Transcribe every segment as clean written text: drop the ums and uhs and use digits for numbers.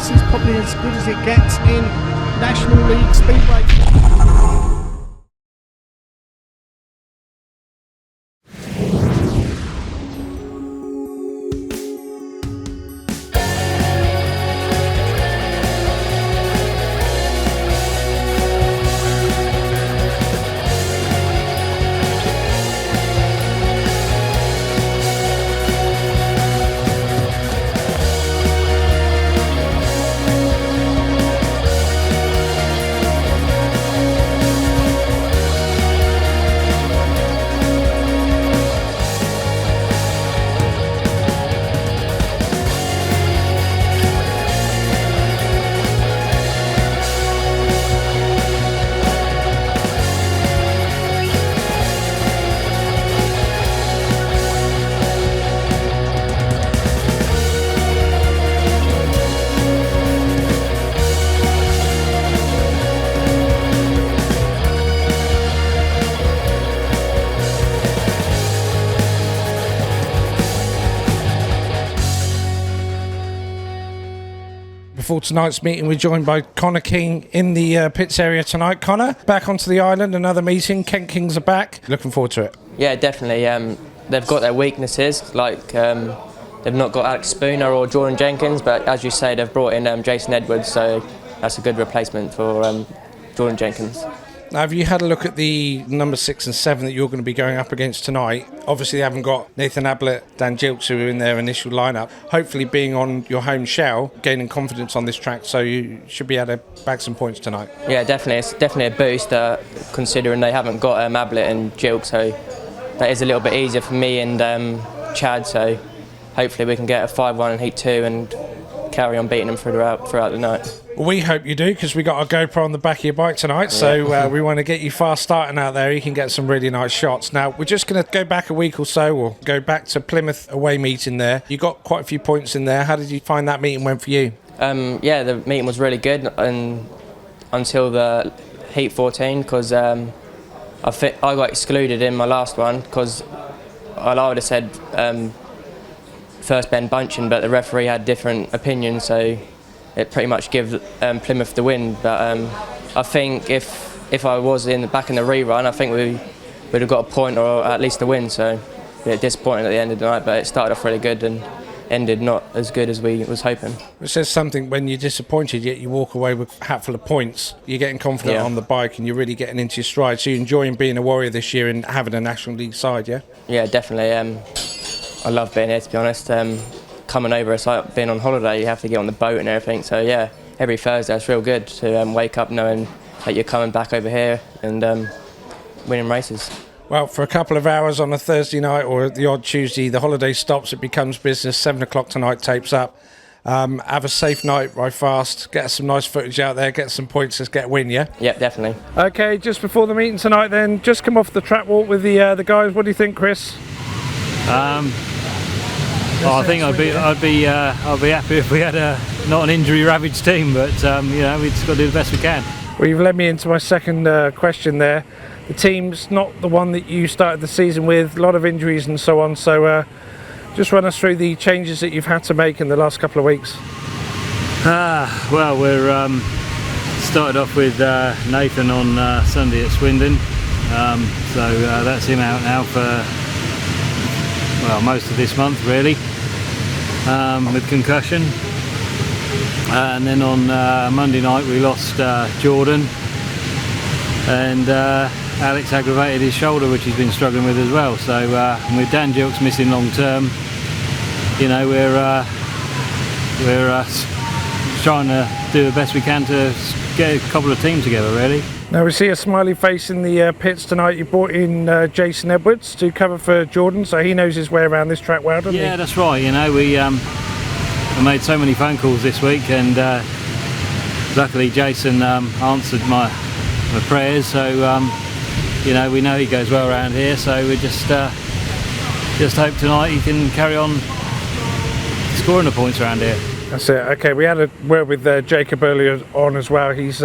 This is probably as good as it gets in National League Speedway. For tonight's meeting, we're joined by Connor King in the pits area tonight. Connor, back onto the island, another meeting. Kent Kings are back. Looking forward to it. Yeah, definitely. They've got their weaknesses, like they've not got Alex Spooner or Jordan Jenkins, but as you say, they've brought in Jason Edwards, so that's a good replacement for Jordan Jenkins. Now, have you had a look at the number 6 and 7 that you're going to be going up against tonight? Obviously, they haven't got Nathan Ablett, Dan Gilks, who are in their initial lineup. Hopefully, being on your home shell, gaining confidence on this track, so you should be able to bag some points tonight. Yeah, definitely. It's definitely a boost, considering they haven't got Ablett and Gilks, so that is a little bit easier for me and Chad. So hopefully, we can get a 5-1 in Heat 2 and carry on beating them throughout the night. We hope you do, because we got a GoPro on the back of your bike tonight, so we want to get you fast starting out there. You can get some really nice shots. Now, we're just going to go back a week or so, or go back to Plymouth away meeting there. You got quite a few points in there. How did you find that meeting went for you? Yeah, the meeting was really good and until the Heat 14, because I got excluded in my last one, because I would have said first Ben Bunchen, but the referee had different opinions, so it pretty much gives Plymouth the win. But I think if I was back in the rerun, I think we would have got a point or at least a win. So a bit disappointing at the end of the night, but it started off really good and ended not as good as we was hoping. It says something when you're disappointed, yet you walk away with a hatful of points. You're getting confident on the bike and you're really getting into your stride. So you're enjoying being a Warrior this year and having a National League side, yeah? Yeah, definitely. I love being here, to be honest. Coming over, it's like being on holiday. You have to get on the boat and everything. So yeah, every Thursday it's real good to wake up knowing that you're coming back over here and winning races. Well, for a couple of hours on a Thursday night or the odd Tuesday, the holiday stops, it becomes business. 7 o'clock tonight tapes up. Have a safe night, ride fast, get some nice footage out there, get some points, let's get a win, yeah? Yep, definitely. Okay, just before the meeting tonight then, just come off the track walk with the guys. What do you think, Chris? Well, I think I'd be happy if we had not an injury-ravaged team, but you know, we've just got to do the best we can. Well, you've led me into my second question there. The team's not the one that you started the season with, a lot of injuries and so on, so just run us through the changes that you've had to make in the last couple of weeks. Well, we're started off with Nathan on Sunday at Swindon, so that's him out now for most of this month really, with concussion. And then on Monday night we lost Jordan, and Alex aggravated his shoulder, which he's been struggling with as well. So with Dan Gilks missing long term, you know, we're trying to do the best we can to get a couple of teams together really. Now we see a smiley face in the pits tonight. You brought in Jason Edwards to cover for Jordan, so he knows his way around this track well, doesn't he? Yeah, that's right. You know, we made so many phone calls this week, and luckily Jason answered my prayers. So you know, we know he goes well around here. So we just hope tonight he can carry on scoring the points around here. That's it. Okay, we had a word with Jacob earlier on as well. He's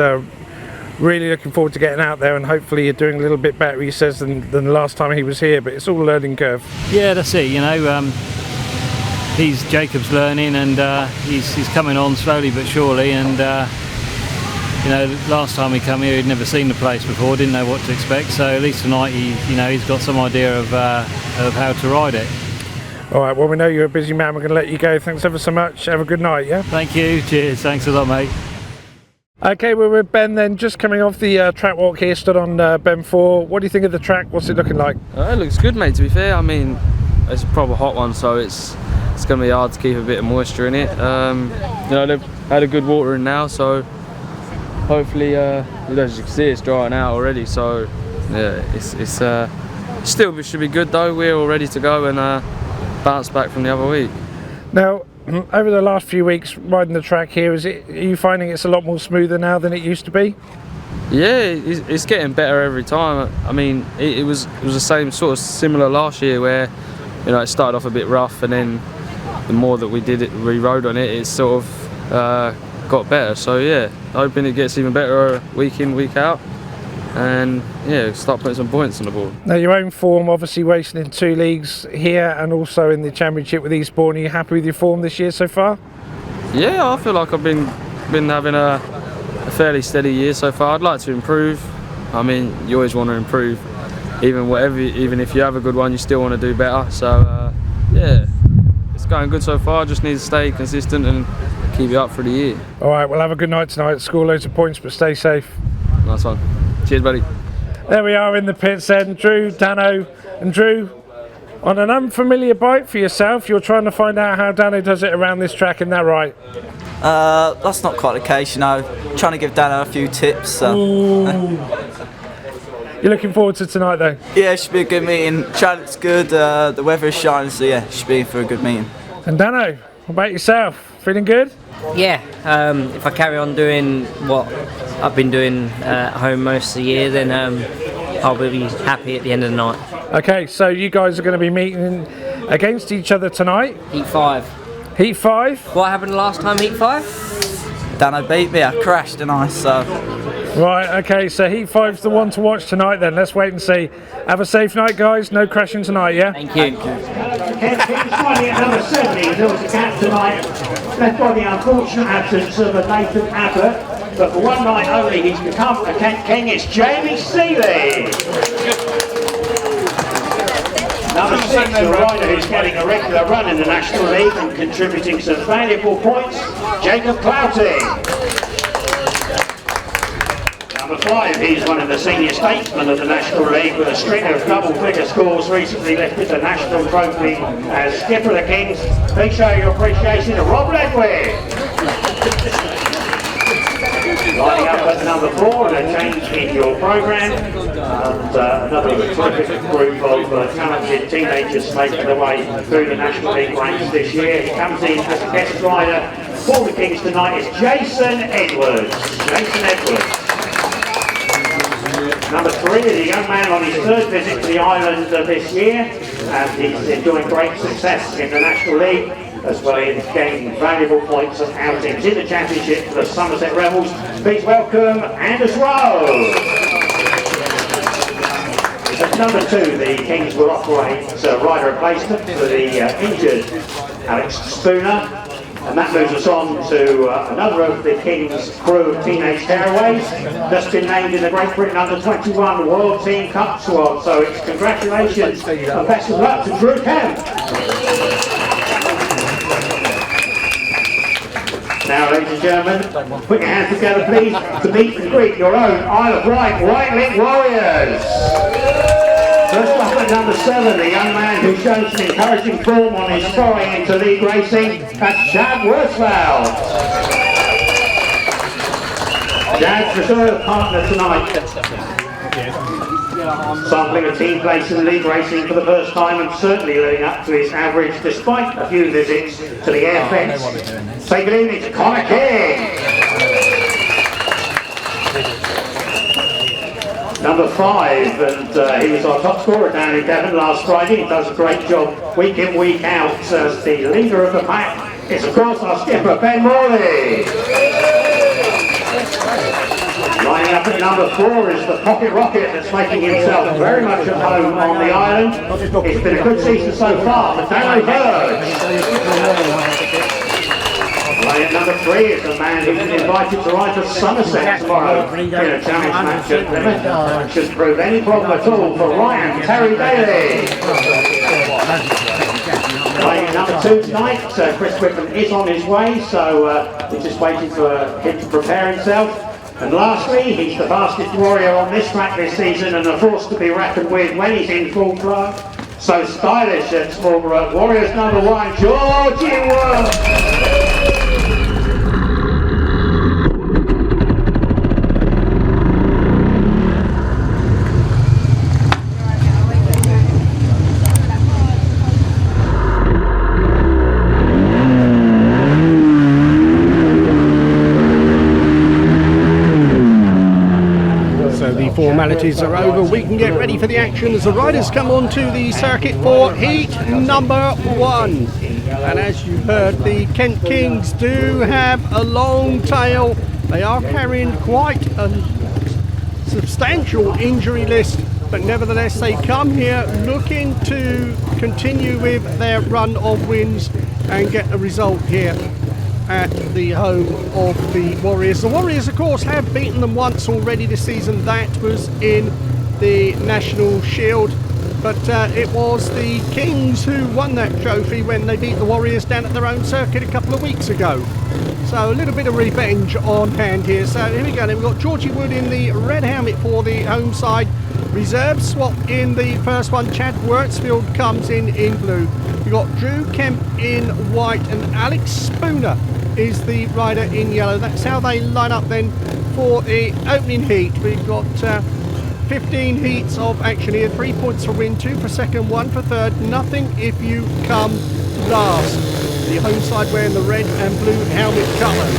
really looking forward to getting out there, and hopefully you're doing a little bit better, he says, than the last time he was here, but it's all a learning curve. Yeah, that's it. You know, Jacob's learning, and he's coming on slowly but surely. And you know, last time he came here, he'd never seen the place before, didn't know what to expect. So at least tonight, he's got some idea of how to ride it. All right, well, we know you're a busy man. We're going to let you go. Thanks ever so much. Have a good night, yeah? Thank you. Cheers. Thanks a lot, mate. Okay, we're with Ben then, just coming off the track walk here, stood on Ben 4. What do you think of the track? What's it looking like? It looks good, mate, to be fair. I mean, it's a proper hot one, so it's going to be hard to keep a bit of moisture in it. You know, they've had a good watering now, so hopefully, as you can see, it's drying out already. So, yeah, it's still should be good though. We're all ready to go and bounce back from the other week. Now, over the last few weeks riding the track here, are you finding it's a lot more smoother now than it used to be? Yeah, it's getting better every time. I mean, it was the same sort of similar last year where, you know, it started off a bit rough, and then the more that we rode on it, it sort of got better. So yeah, hoping it gets even better week in, week out, and yeah, start putting some points on the board. Now, your own form, obviously racing in 2 leagues here and also in the championship with Eastbourne. Are you happy with your form this year so far? Yeah, I feel like I've been having a fairly steady year so far. I'd like to improve. I mean, you always want to improve, even if you have a good one, you still want to do better. So yeah, it's going good so far. Just need to stay consistent and keep it up for the year. All right, well, have a good night tonight. Score loads of points, but stay safe. Nice one. Cheers, buddy. There we are in the pits then, Drew, Danno, and Drew, on an unfamiliar bike for yourself. You're trying to find out how Danno does it around this track, isn't that right? That's not quite the case, you know. Trying to give Danno a few tips. So. You're looking forward to tonight though? Yeah, it should be a good meeting. Track looks good, the weather is shining, so yeah, it should be for a good meeting. And Danno, what about yourself? Feeling good? Yeah, if I carry on doing what I've been doing at home most of the year, then I'll be happy at the end of the night. Okay, so you guys are going to be meeting against each other tonight? Heat 5. Heat 5? What happened last time, Heat 5? Danno beat me, I crashed, didn't I? So. Right, okay, so Heat 5's the one to watch tonight then. Let's wait and see. Have a safe night, guys. No crashing tonight, yeah? Thank you. Kemp is riding at number 70. There was a gap tonight, left by the unfortunate absence of Nathan Abbott. But for one night only, he's become a Kent King. It's Jamie Sealey. Number 6, a rider who's getting a regular run in the National League and contributing some valuable points, Jacob Clouting. Number 5, he's one of the senior statesmen of the National League with a string of double-figure scores, recently lifted the national trophy as skipper of the Kings. Please show your appreciation to Rob Ledwith. Lining up at number 4, a change in your programme, and another terrific group of talented teenagers making their way through the National League ranks this year. He comes in as a guest rider for the Kings tonight is Jason Edwards. Number 3 is a young man on his 3rd visit to the island this year, and he's enjoying great success in the National League, as well as gaining valuable points and outings in the championship for the Somerset Rebels. Please welcome Anders Rowe. At number 2, the Kings will operate rider replacement for the injured Alex Spooner. And that moves us on to another of the King's crew of teenage tearaways, just been named in the Great Britain Under-21 World Team Cup squad. So it's congratulations and best of luck to Drew Kemp. Now, ladies and gentlemen, put your hands together, please, to meet and greet your own Isle of Wight Wightlink Warriors. First up at number 7, the young man who shows some encouraging form on his foray into league racing, that's Chad Wirtzfeld. Chad's reserve partner tonight. Sampling a team place in league racing for the first time and certainly living up to his average despite a few visits to the air fence. Say good evening to Connor King. Number 5, and he was our top scorer down in Devon last Friday. He does a great job week in, week out as the leader of the pack. It's of course our skipper, Ben Morley. Lining up at number 4 is the Pocket Rocket that's making himself very much at home on the island. It's been a good season so far for Danno Verge. Lining at number 3 is the man who's been invited to ride to Somerset tomorrow in a challenge match at Plymouth. That shouldn't prove any problem at all for Ryan Terry-Daley. Playing number 2 tonight, Chris Widman is on his way, so we're just waiting for him to prepare himself. And lastly, he's the fastest warrior on this track this season and a force to be reckoned with when he's in full flow. So stylish at Small Warriors number 1, Georgie Wood. Formalities are over, we can get ready for the action as the riders come onto the circuit for heat number 1. And as you heard, the Kent Kings do have a long tail. They are carrying quite a substantial injury list, but nevertheless they come here looking to continue with their run of wins and get a result here at the home of the Warriors. The Warriors, of course, have beaten them once already this season. That was in the National Shield, but it was the Kings who won that trophy when they beat the Warriors down at their own circuit a couple of weeks ago. So a little bit of revenge on hand here. So here we go. Then we've got Georgie Wood in the red helmet for the home side. Reserve swap in the first one. Chad Wirtzfeld comes in blue. We've got Drew Kemp in white and Alex Spooner is the rider in yellow. That's how they line up then for the opening heat. We've got 15 heats of action here. 3 points for win, 2 for second, 1 for third. Nothing if you come last. The home side wearing the red and blue helmet colours.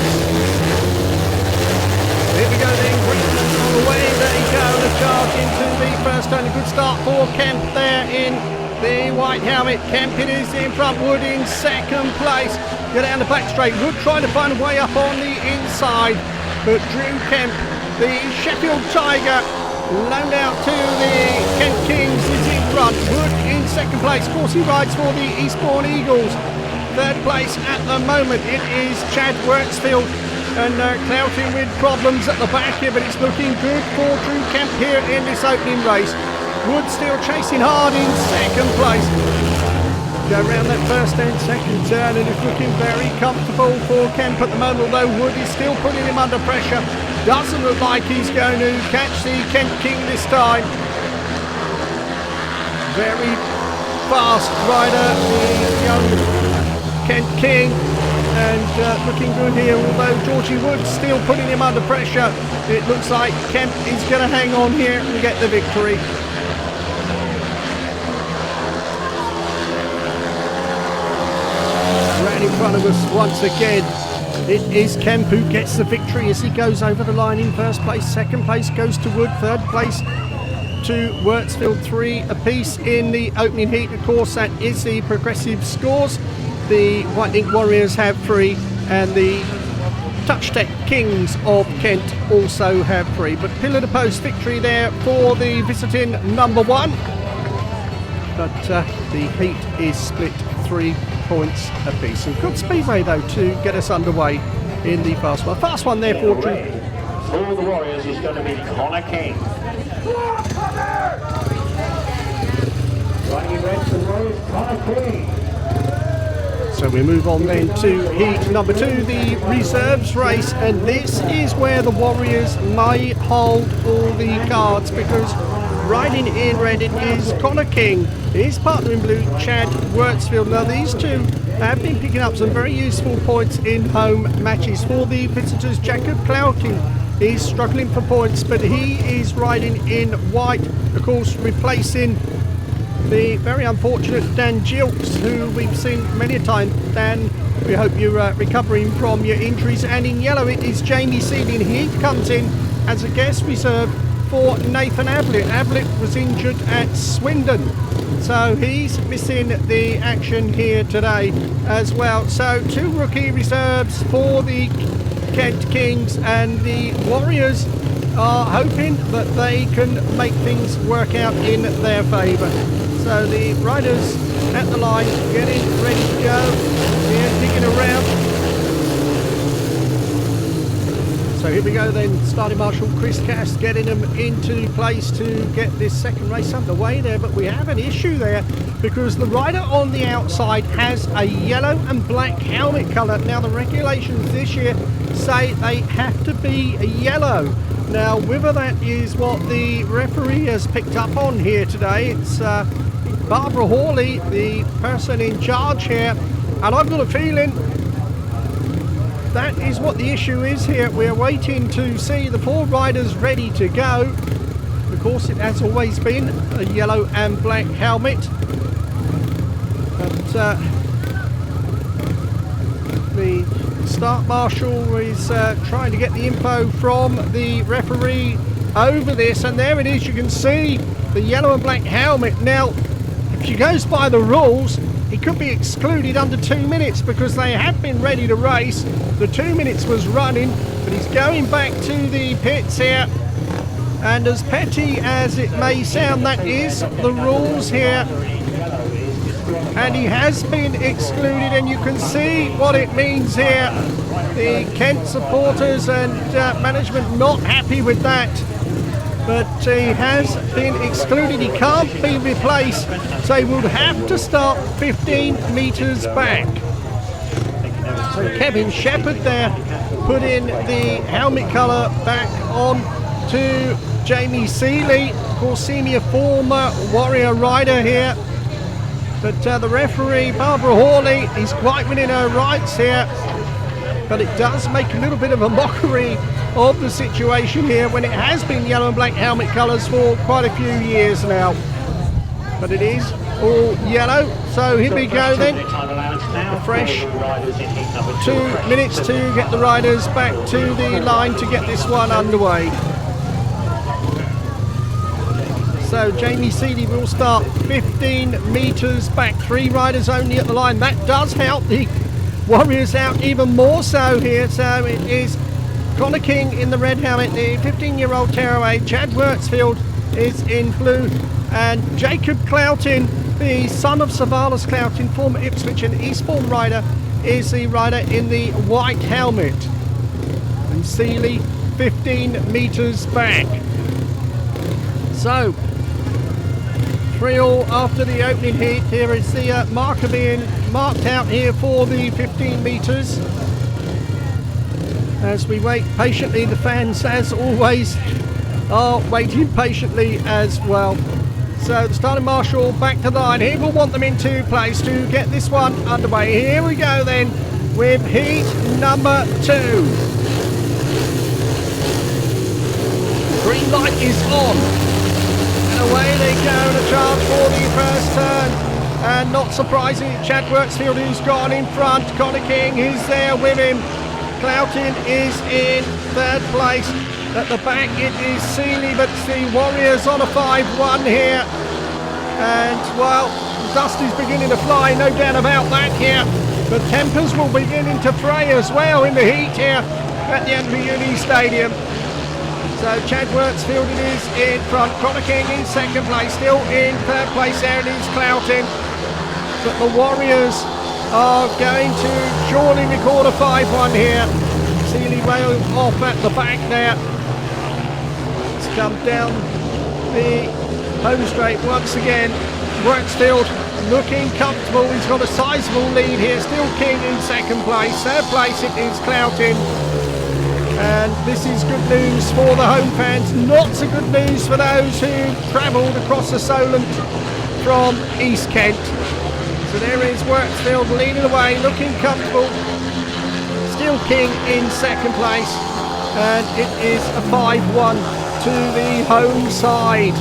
Here we go then, on the way they go, the charge into the first turn. A good start for Kemp there in the white helmet. Kemp it is in front, Wood in second place. Go down the back straight, Wood trying to find a way up on the inside, but Drew Kemp, the Sheffield Tiger, loaned out to the Kent Kings, is in front. Wood in second place, of course he rides for the Eastbourne Eagles. Third place at the moment it is Chad Wirtzfeld, and Clouting with problems at the back here, but it's looking good for Drew Kemp here in this opening race. Wood still chasing hard in second place. Go around that first and second turn, and it's looking very comfortable for Kemp at the moment, although Wood is still putting him under pressure. Doesn't look like he's going to catch the Kent King this time. Very fast rider, the young Kent King, and looking good here, although Georgie Wood still putting him under pressure. It looks like Kemp is going to hang on here and get the victory. Right in front of us once again, it is Kemp who gets the victory as he goes over the line in first place. Second place goes to Wood, third place to Wirtzfeld, 3 apiece in the opening heat. Of course, that is the progressive scores. The Wightlink Warriors have 3 and the Touch Tech Kings of Kent also have 3. But pillar to post victory there for the visiting number 1. But the heat is split 3 points apiece. And good speedway though to get us underway in the fast one. Fast one there for Drew. For the Warriors is going to be Connor King. Riding in red for the Warriors, Connor King. So we move on then to heat number 2, the reserves race, and this is where the Warriors may hold all the cards, because riding in red it is Connor King, his partner in blue Chad Wirtzfeld. Now these two have been picking up some very useful points in home matches. For the visitors, Jacob Clouting is struggling for points, but he is riding in white, of course replacing the very unfortunate Dan Gilks, who we've seen many a time. Dan, we hope you're recovering from your injuries. And in yellow it is Jamie Sealey, and he comes in as a guest reserve for Nathan Ablett. Ablett was injured at Swindon, so he's missing the action here today as well. So 2 rookie reserves for the Kent Kings, and the Warriors are hoping that they can make things work out in their favour. So the riders at the line, getting ready to go, yeah, digging around. So here we go then, starting marshal Chris Cass getting them into place to get this second race underway there, but we have an issue there because the rider on the outside has a yellow and black helmet colour. Now the regulations this year say they have to be yellow. Now whether that is what the referee has picked up on here today, it's Barbara Horley, the person in charge here, and I've got a feeling that is what the issue is here. We're waiting to see the 4 riders ready to go. Of course, it has always been a yellow and black helmet. But the start marshal is trying to get the info from the referee over this. And there it is, you can see the yellow and black helmet. Now, if she goes by the rules, he could be excluded under 2 minutes because they have been ready to race. The 2 minutes was running, but he's going back to the pits here. And as petty as it may sound, that is the rules here. And he has been excluded, and you can see what it means here. The Kent supporters and management not happy with that. But he has been excluded, he can't be replaced, so he will have to start 15 metres back. So Kevin Shepherd there put in the helmet colour back on to Jamie Sealey, of course senior former Warrior rider here. But the referee, Barbara Horley, is quite within her rights here. But it does make a little bit of a mockery of the situation here when it has been yellow and black helmet colours for quite a few years now. But it is all yellow, so here we go then. A fresh 2 minutes to get the riders back to the line to get this one underway. So Jamie Sealey will start 15 metres back, 3 riders only at the line. That does help the Warriors out even more so here. So it is Connor King in the red helmet, the 15-year-old tearaway. Chad Wirtzfeld is in blue, and Jacob Clouting, the son of Savalas Clouting, former Ipswich and Eastbourne rider, is the rider in the white helmet. And Sealey 15 metres back. So 3-all after the opening heat. Here is the marker being marked out here for the 15 metres. As we wait patiently, the fans, as always, are waiting patiently as well. So the starting marshal back to the line. He will want them into place to get this one underway. Here we go then with heat number 2. Green light is on. And away they go to charge for the first turn. And not surprising, Chad Wirtzfeld who's gone in front. Connor King is there with him. Clouting is in 3rd place. At the back it is Sealey, but the Warriors on a 5-1 here. And well, dust is beginning to fly, no doubt about that here. But tempers will begin to fray as well in the heat here at the Andrew Uni Stadium. So Chad Wirtzfeld is in front, Connor King in 2nd place, still in 3rd place there it is Clouting. But the Warriors are going to surely record a 5-1 here. Sealey well off at the back there. It's come down the home straight once again. Wirtzfeld looking comfortable, he's got a sizable lead here. Still King in 2nd place, 3rd place it is Clouting. And this is good news for the home fans, not so good news for those who travelled across the Solent from East Kent. So there is Wirtzfeld leading away, looking comfortable. Still King in 2nd place, and it is a 5-1 to the home side.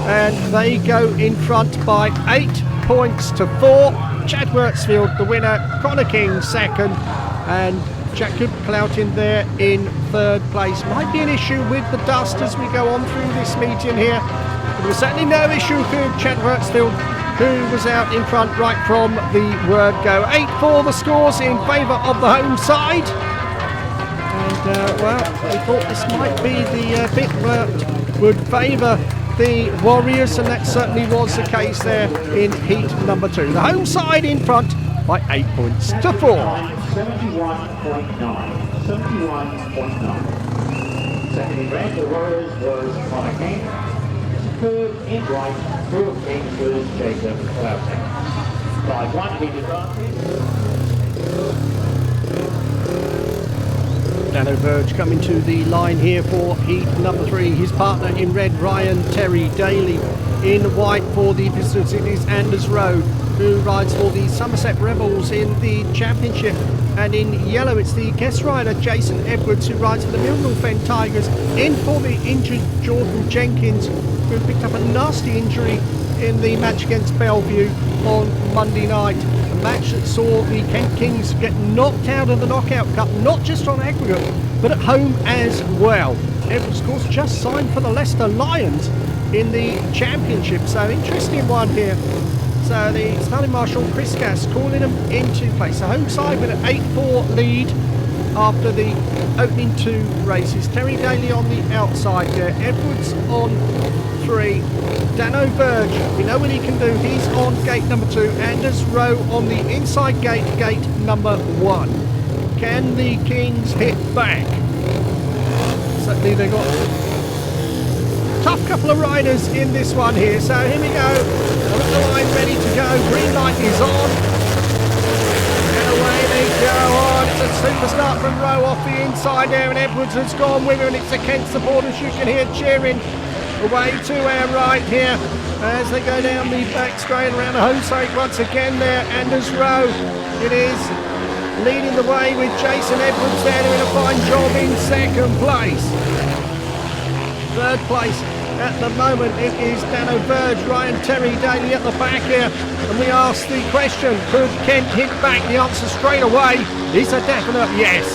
And they go in front by 8 points to 4. Chad Wirtzfeld the winner, Connor King 2nd, and Jacob Clouting there in 3rd place. Might be an issue with the dust as we go on through this meeting here. There was certainly no issue for Chad Wirtzfeld, who was out in front right from the word go. 8-4 the scores in favour of the home side. And well, we thought this might be the bit that would favour the Warriors, and that certainly was the case there in heat number 2. The home side in front by 8 points to 4. 71.9. 71.9. Second in red, the Warriors was Connor Kemp. Third in white, Crew of Kings was Jacob Clouting. 5-1 heat advantage. Danno Verge coming to the line here for heat number 3. His partner in red, Ryan Terry-Daley. In white for the visitors, it is Anders Rowe, who rides for the Somerset Rebels in the championship. And in yellow, it's the guest rider, Jason Edwards, who rides for the Millwall Fen Tigers. In for the injured Jordan Jenkins, who picked up a nasty injury in the match against Bellevue on Monday night. A match that saw the Kent Kings get knocked out of the Knockout Cup, not just on aggregate, but at home as well. Edwards, of course, just signed for the Leicester Lions in the championship, so interesting one here. So the starting marshal, Chris Gass, calling them into place. The home side with an 8-4 lead after the opening 2 races. Terry-Daley on the outside there, Edwards on 3. Danno Verge, we know what he can do. He's on gate number 2. Anders Rowe on the inside gate, gate number 1. Can the Kings hit back? Certainly they got tough couple of riders in this one here. So here we go. On the line, ready to go. Green light is on. And away they go on. It's a super start from Rowe off the inside there, and Edwards has gone with her, and it's the Kent supporters you can hear cheering. Away to our right here as they go down the back straight around the home side once again there. Anders Rowe, it is leading the way with Jason Edwards there doing a fine job in second place. Third place at the moment, it is Danno Verge, Ryan Terry-Daley at the back here. And we ask the question, could Kent hit back? The answer straight away is a definite yes.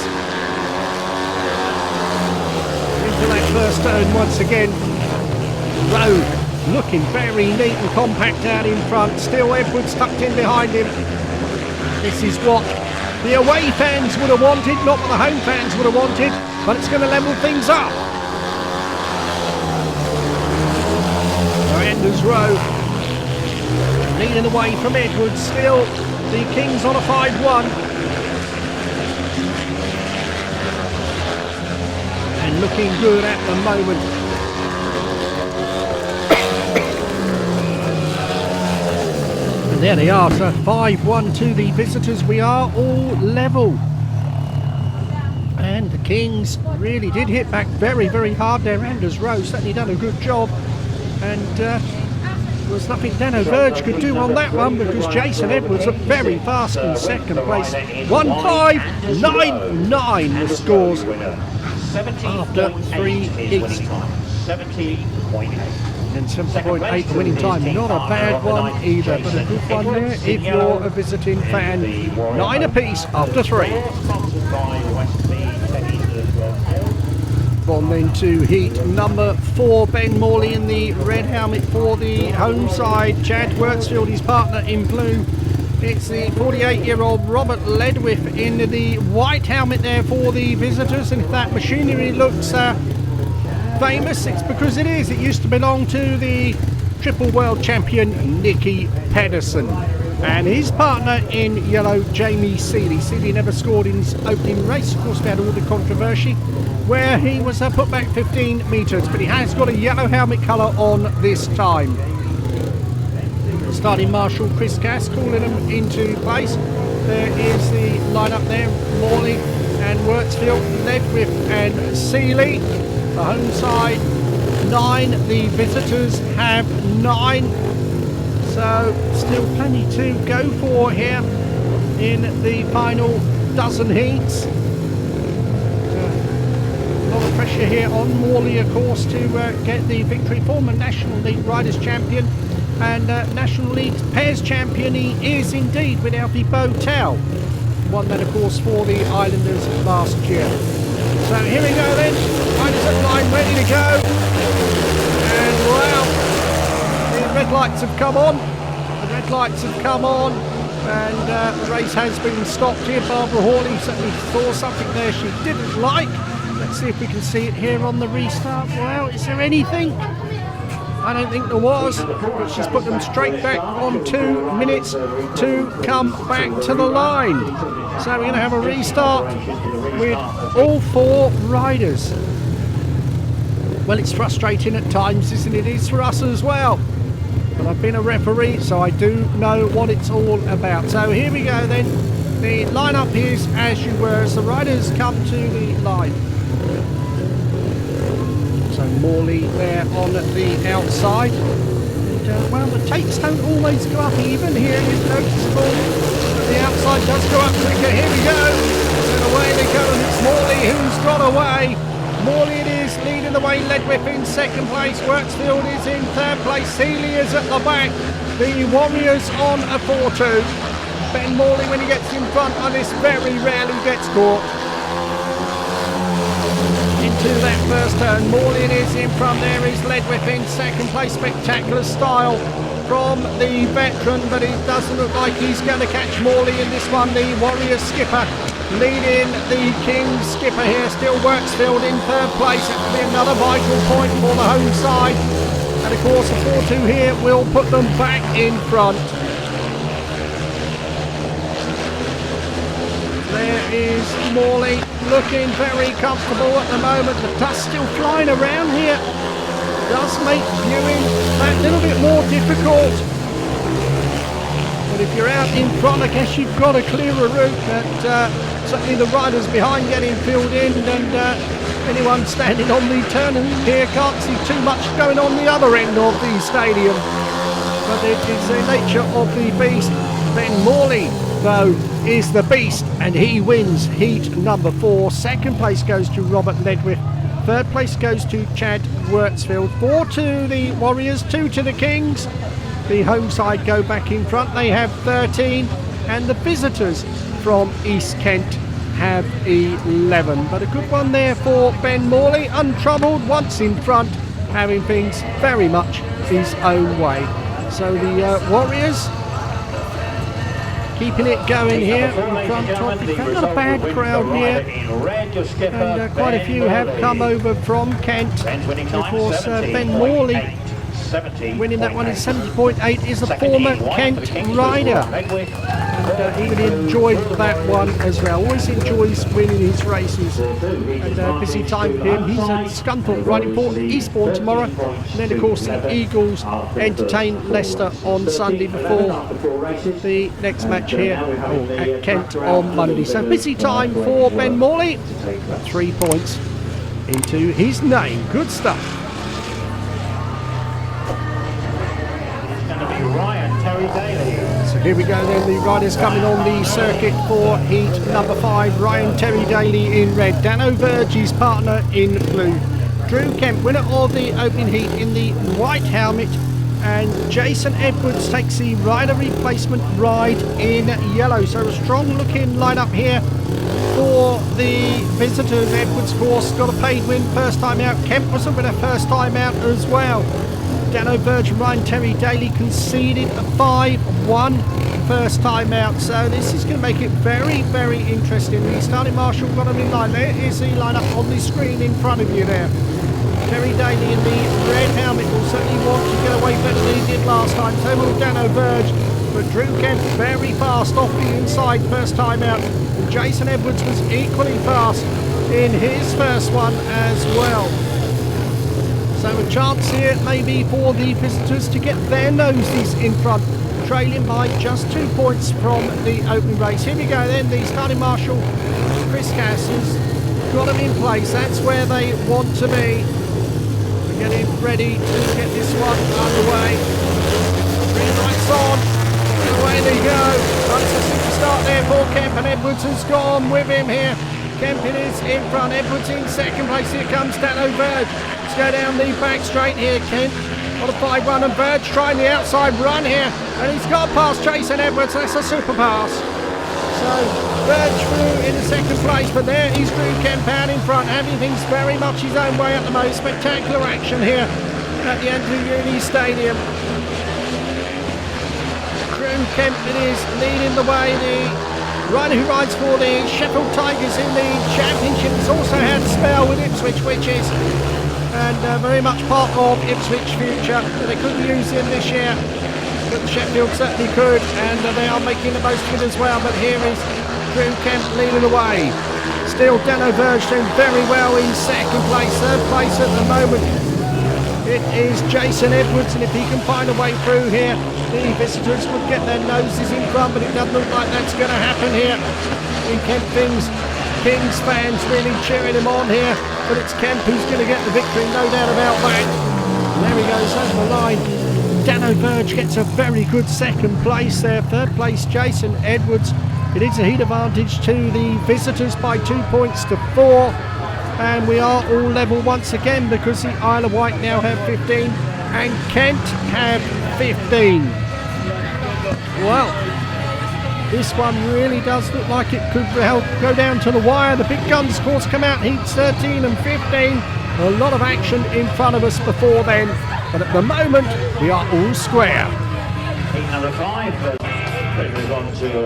Into that first turn once again. Rowe looking very neat and compact out in front. Still Edwards tucked in behind him. This is what the away fans would have wanted, not what the home fans would have wanted, but it's going to level things up. Anders Rowe leading the way from Edwards. Still the Kings on a 5-1. And looking good at the moment. And there they are, so 5-1 to the visitors. We are all level. And the Kings really did hit back very, very hard there. Anders Rowe certainly done a good job. And there was nothing Danno Verge could do on that one, because Jason Edwards looked very fast in second place. 1:5.99 the scores after 3 heats. 70.8. And 7.8 the winning time. Not a bad one either, but a good one there if you're a visiting fan. 9 apiece after 3. On then to heat number 4, Ben Morley in the red helmet for the home side. Chad Wirtzfeld, his partner in blue. It's the 48-year-old Robert Ledwith in the white helmet there for the visitors. And if that machinery looks famous, it's because it is. It used to belong to the triple world champion Nicky Pedersen. And his partner in yellow, Jamie Sealey. Sealey never scored in his opening race. Of course, we had all the controversy where he was put back 15 metres, but he has got a yellow helmet colour on this time. Starting marshal Chris Gass calling them into place. There is the lineup there, Morley and Wirtzfeld, Ledwith and Sealey. The home side 9, the visitors have 9. So still plenty to go for here in the final dozen heats. A lot of pressure here on Morley, of course, to get the victory. Former National League Riders Champion and National League Pairs Champion he is indeed with Alfie Botel. Won that, of course, for the Islanders last year. So here we go then. Riders at line, ready to go. And wow, the red lights have come on. The red lights have come on. and the race has been stopped here. Barbara Horley certainly saw something there she didn't like. Let's see if we can see it here on the restart. Well, is there anything? I don't think there was, but she's put them straight back on 2 minutes to come back to the line. So we're going to have a restart with all 4 riders. Well, it's frustrating at times, isn't it? It is for us as well. But I've been a referee, so I do know what it's all about. So here we go then. The lineup is as you were as the riders come to the line. So Morley there on the outside. And, well, the tapes don't always go up even here. It's noticeable. But the outside does go up quicker. Here we go. And away they go, and it's Morley who's got away. Morley it is, leading the way. Ledwith in second place. Wirtzfeld is in third place. Sealey is at the back. The Warriors on a 4-2. Ben Morley, when he gets in front on this, very rarely gets caught. Into that first turn, Morley is in front. There is Ledwith in second place. Spectacular style from the veteran, but it doesn't look like he's going to catch Morley in this one. The Warriors skipper leading the King's skipper here. Still Wirtzfeld in third place. That will be another vital point for the home side. And of course a 4-2 here will put them back in front. There is Morley looking very comfortable at the moment. The dust still flying around here. Does make viewing that little bit more difficult. But if you're out in front, I guess you've got to clear a route that certainly the riders behind getting filled in, and anyone standing on the turn here can't see too much going on the other end of the stadium. But it is the nature of the beast. Ben Morley, though, is the beast, and he wins heat number 4. Second place goes to Robert Ledwith. Third place goes to Chad Wirtzfeld. 4 to the Warriors, 2 to the Kings. The home side go back in front. They have 13, and the visitors from East Kent have 11. But a good one there for Ben Morley, untroubled, once in front, having things very much his own way. So the Warriors keeping it going here in front of the crowd. Not a bad crowd here, and quite a few have come over from Kent. Of course, Ben Morley winning that one in 70.8 is a former Kent rider, and he really enjoyed that one as well. Always enjoys winning his races, and busy time for him. He's at Scunthorpe riding for Eastbourne tomorrow, and then of course the Eagles entertain Leicester on Sunday before the next match here at Kent on Monday. So busy time for Ben Morley, 3 points into his name. Good stuff. So here we go then, the riders coming on the circuit for heat number 5. Ryan Terry-Daley in red, Danno Verge, his partner in blue. Drew Kemp, winner of the opening heat in the white helmet, and Jason Edwards takes the rider replacement ride in yellow. So a strong looking lineup here for the visitors. Edwards, of course, got a paid win first time out. Kemp was a winner first time out as well. Danno Verge and Ryan Terry-Daley conceded a 5-1 first time out, so this is going to make it very, very interesting. The starting marshal got him in line. There is the lineup on the screen in front of you there. Terry-Daley in the red helmet will certainly want to get away better than he did last time. So will Danno Verge, but Drew Kemp very fast off the inside first time out. And Jason Edwards was equally fast in his first one as well. So a chance here maybe for the visitors to get their noses in front, trailing by just 2 points from the opening race. Here we go then, the starting marshal, Chris Cass, has got them in place. That's where they want to be. We're getting ready to get this one underway. Green lights on, and away they go. Nice a super start there for Kemp, and Edwards has gone with him here. Kemp is in front, Edwards in second place. Here comes Danno Verge. Let's go down the back straight here. Kemp on a 5-1, and Verge trying the outside run here, and he's got past Jason Edwards. That's a super pass. So Verge through in the second place, but there is Drew Kemp out in front, having things very much his own way at the moment. Spectacular action here at the Anthony Uni Stadium. Drew Kemp it is leading the way. The rider who rides for the Sheffield Tigers in the championship has also had a spell with Ipswich Witches, and very much part of Ipswich future. They couldn't use him this year, but the Sheffield certainly could, and they are making the most of it as well. But here is Drew Kemp leading the way. Still Danno Verge doing very well in second place. Third place at the moment, it is Jason Edwards, and if he can find a way through here, the visitors would get their noses in front, but it doesn't look like that's going to happen here. In Kemp Kings fans really cheering him on here, but it's Kemp who's going to get the victory, no doubt about that. And there he goes over the line. Danno Verge gets a very good second place there. Third place Jason Edwards. It is a heat advantage to the visitors by 2 points to 4, and we are all level once again because the Isle of Wight now have 15 and Kent have 15. Well, this one really does look like it could go down to the wire. The big guns, of course, come out heats 13 and 15. A lot of action in front of us before then, but at the moment we are all square. Heat number 5.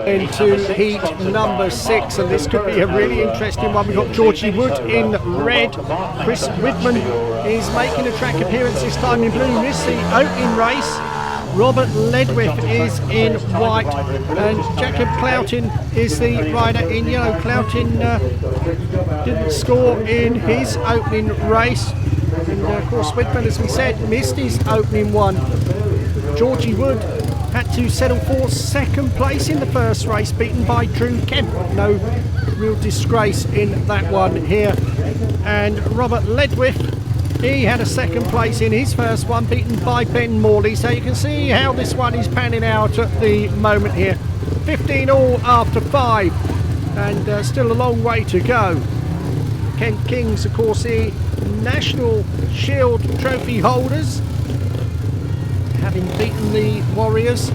Into heat number 6, and this could be a really interesting one. We've got Georgie Wood in red. Chris Widman is making a track appearance this time in blue. This is the opening race. Robert Ledwith is in white, and Jacob Clouting is the rider in yellow. Clouting didn't score in his opening race, and of course Widman, as we said, missed his opening one. Georgie Wood had to settle for second place in the first race, beaten by Drew Kemp. No real disgrace in that one here. And Robert Ledwith, he had a second place in his first one, beaten by Ben Morley. So you can see how this one is panning out at the moment here. 15 all after 5, and still a long way to go. Kent Kings, of course, the National Shield Trophy holders, having beaten the Warriors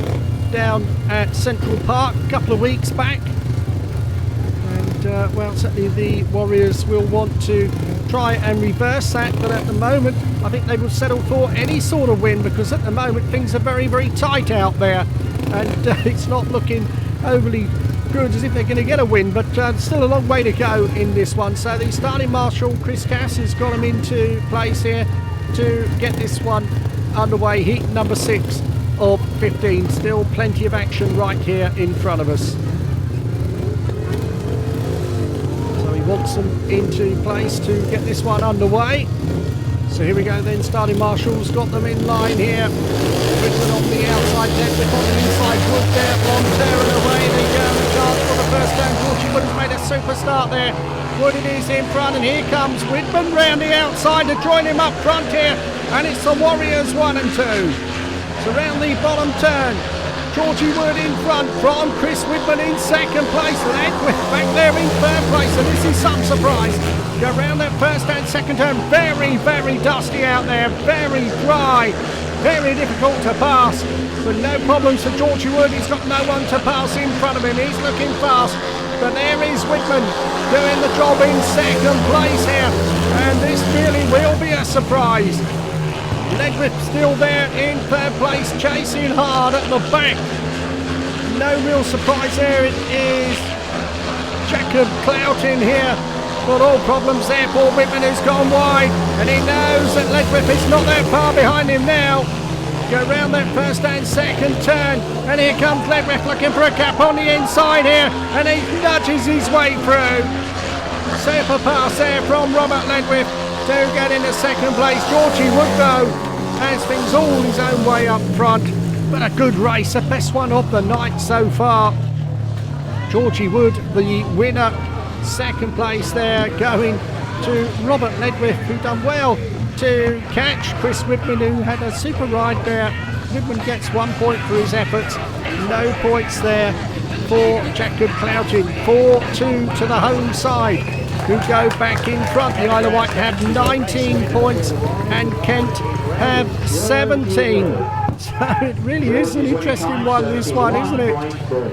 down at Central Park a couple of weeks back. And well, certainly the Warriors will want to try and reverse that, but at the moment I think they will settle for any sort of win, because at the moment things are very, very tight out there, and it's not looking overly good as if they're going to get a win, but still a long way to go in this one. So the starting marshal Chris Cass has got him into place here to get this one underway. Heat number 6 of 15. Still plenty of action right here in front of us. So he wants them into place to get this one underway. So here we go then. Starting marshal's got them in line here. Widman on the outside, Ledwith on the inside. Wood there on there, and away they go. The chance for the first time. Georgie Wood has made a super start there. Wood it is in front, and here comes Widman round the outside to join him up front here. And it's the Warriors 1 and 2. So round the bottom turn, Georgie Wood in front from Chris Widman in second place. Ledwith back there in third place, and this is some surprise. Go round that first and second turn, very, very dusty out there, very dry, very difficult to pass. But no problems for Georgie Wood, he's got no one to pass in front of him, he's looking fast. But there is Widman doing the job in second place here, and this really will be a surprise. Ledwith still there in third place, chasing hard at the back. No real surprise there. It is Jacob Clouting here. Got all problems there for Widman, who's gone wide, and he knows that Ledwith is not that far behind him now. Go round that first and second turn, and here comes Ledwith looking for a gap on the inside here, and he nudges his way through. Super pass there from Robert Ledwith to get into second place. Georgie Wood though has things all his own way up front, but a good race, the best one of the night so far. Georgie Wood the winner, second place there going to Robert Ledwith, who done well to catch Chris Widman, who had a super ride there. Widman gets 1 point for his efforts, no points there for Jacob Clouting. 4-2 to the home side, who go back in front. The Isle of Wight have 19 points and Kent have 17. So it really is an interesting one, this one, isn't it?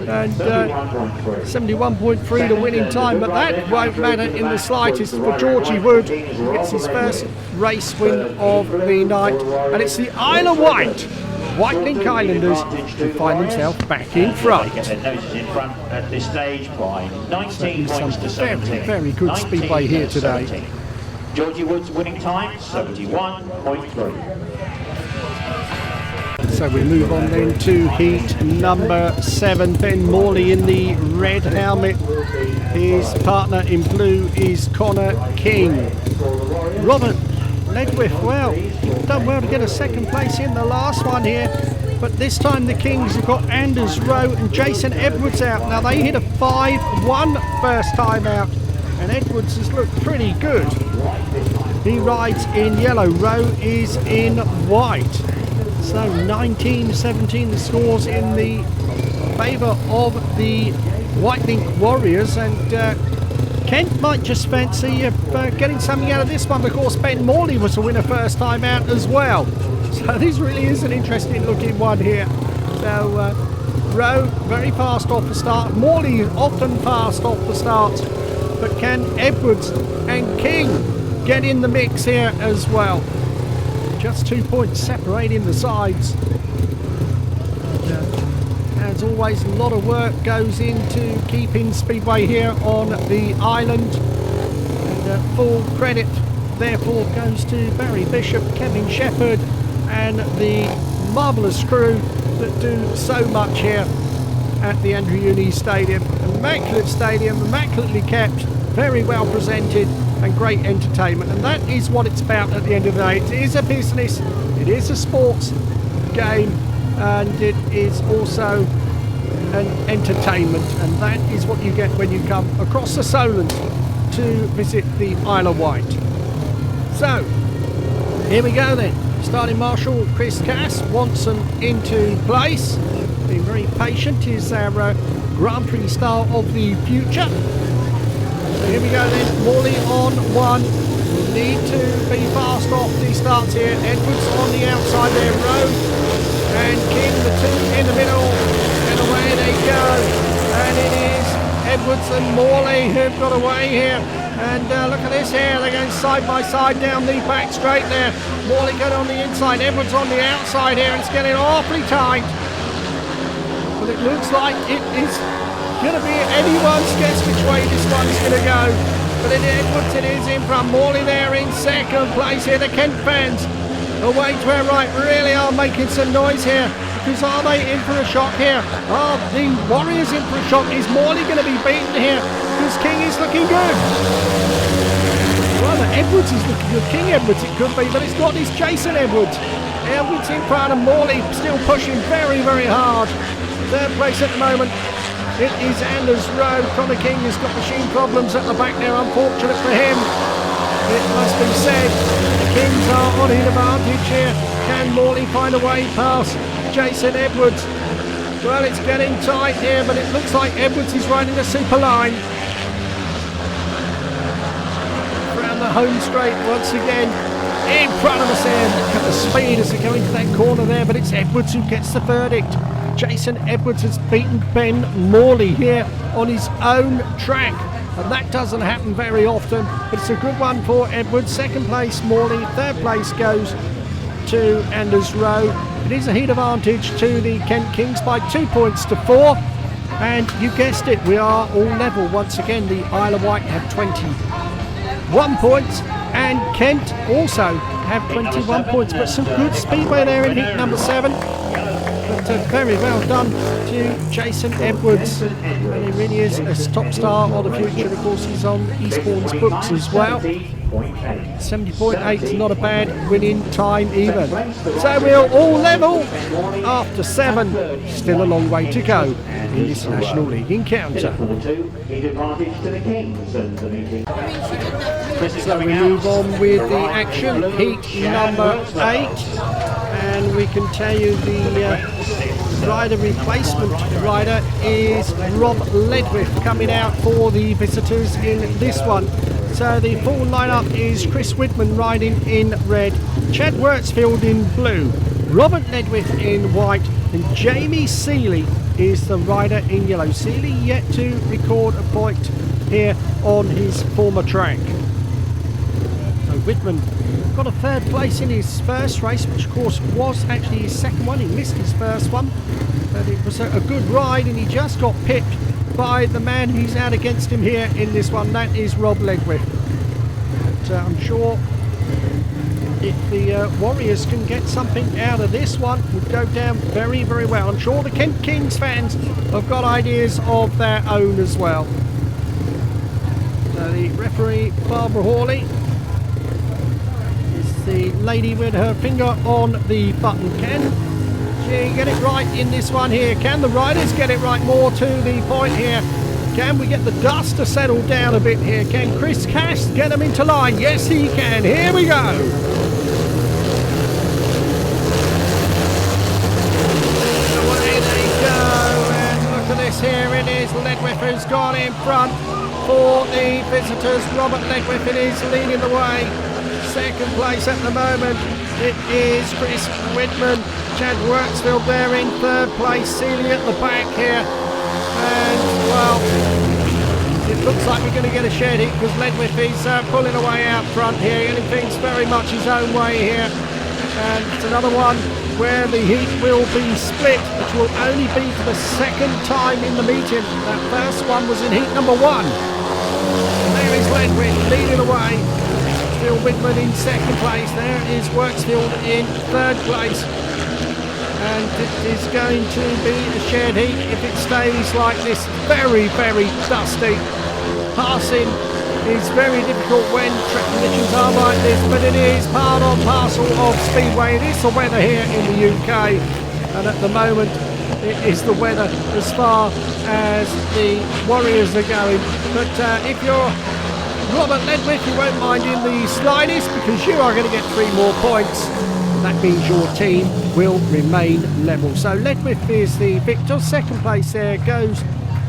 And 71.3 to winning time, but that won't matter in the slightest for Georgie Wood, who gets his first race win of the night. And it's the Isle of Wight Wightlink Islanders who find themselves back in front. Get their noses in front at this stage by 19 points to 17. Very good speedway here today. 17. Georgie Wood's winning time, 71.3. So we move on then to heat number 7. Ben Morley in the red helmet. His partner in blue is Connor King. Robert Ledwith, well, done well to get a second place in the last one here. But this time the Kings have got Anders Rowe and Jason Edwards out. Now they hit a 5-1 first time out. And Edwards has looked pretty good. He rides in yellow. Rowe is in white. So 19-17 the scores in the favour of the Wightlink Warriors, and Kent might just fancy getting something out of this one. Of course, Ben Morley was a winner first time out as well. So this really is an interesting looking one here. So Rowe very fast off the start. Morley often fast off the start. But can Edwards and King get in the mix here as well? Just 2 points separating the sides. As always, a lot of work goes into keeping speedway here on the island. And full credit therefore goes to Barry Bishop, Kevin Shepherd and the marvellous crew that do so much here at the Andrew Uni Stadium. Immaculate stadium, immaculately kept, very well presented and great entertainment, and that is what it's about at the end of the day. It is a business, it is a sports game, and it is also an entertainment, and that is what you get when you come across the Solent to visit the Isle of Wight. So here we go then. Starting marshal Chris Cass wants them into place. Being very patient is our Grand Prix star of the future. So here we go then, Morley on one. Need to be fast off the starts here. Edwards on the outside there, Rowe and King, the two in the middle, and away they go. And it is Edwards and Morley who've got away here. And look at this here, they're going side by side down the back straight there. Morley going on the inside, Edwards on the outside here, and it's getting awfully tight. But it looks like it is going to be anyone's guess which way this one's going to go. But in Edwards it is in front. Morley there in second place here. The Kent fans away to our right really are making some noise here. Because are they in for a shock here? Are the Warriors in for a shock? Is Morley going to be beaten here? Because King is looking good. Well, Edwards is looking good. King Edwards it could be, but it's not. It's Jason Edwards. Edwards in front and Morley still pushing very, very hard. Third place at the moment. It is Anders Rowe. Connor King has got machine problems at the back there, unfortunate for him. It must be said, the Kings are on an advantage here. Can Morley find a way past Jason Edwards? Well, it's getting tight here, but it looks like Edwards is riding a super line. Around the home straight once again. In front of us here. Look at the speed as they go into that corner there, but it's Edwards who gets the verdict. Jason Edwards has beaten Ben Morley here on his own track, and that doesn't happen very often, but it's a good one for Edwards. Second place Morley, third place goes to Anders Rowe. It is a heat advantage to the Kent Kings by 2 points to 4, and you guessed it, we are all level once again. The Isle of Wight have 21 points and Kent also have 21 points, but some good speedway there in heat number 7. But very well done to Jason Edwards, and he really is a top star of the future. Of course, he's on Eastbourne's books as well. 70.8 is not a bad winning time either. So we're all level after 7. Still a long way to go in this National League encounter. So we move on with the action, heat number 8. And we can tell you the rider replacement rider is Rob Ledwith coming out for the visitors in this one. So the full lineup is Chris Widman riding in red, Chad Wirtzfeld in blue, Robert Ledwith in white, and Jamie Sealey is the rider in yellow. Sealey yet to record a point here on his former track. So Widman got a third place in his first race, which of course was actually his second one. He missed his first one, but it was a good ride, and he just got pipped by the man who's out against him here in this one. That is Rob Ledwith. But I'm sure if the Warriors can get something out of this one, it would go down very, very well. I'm sure the Kent Kings fans have got ideas of their own as well. So the referee, Barbara Horley, is the lady with her finger on the button. Can she get it right in this one here? Can the riders get it right? More to the point here. Can we get the dust to settle down a bit here? Can Chris Cash get them into line? Yes, he can. Here we go. Away they go. And look at this here. It is Ledwith who's gone in front for the visitors. Robert Ledwith is leading the way. Second place at the moment. It is Chris Widman. Chad Wirtzfeld there in third place. Sealey at the back here. And, well, it looks like we're going to get a shed hit because Ledwith is pulling away out front here, and he thinks very much his own way here. And it's another one where the heat will be split, which will only be for the second time in the meeting. That first one was in heat number 1. And there is Ledwith leading away. Still Widman in second place. There is Wirtzfeld in third place. And it is going to be a shared heat if it stays like this. Very, very dusty. Passing is very difficult when track conditions are like this, but it is part and parcel of Speedway. It is the weather here in the UK, and at the moment it is the weather as far as the Warriors are going. But if you're Robert Ledwith, you won't mind in the slightest, because you are going to get 3 more points. That means your team will remain level. So Ledwith is the victor. Second place there goes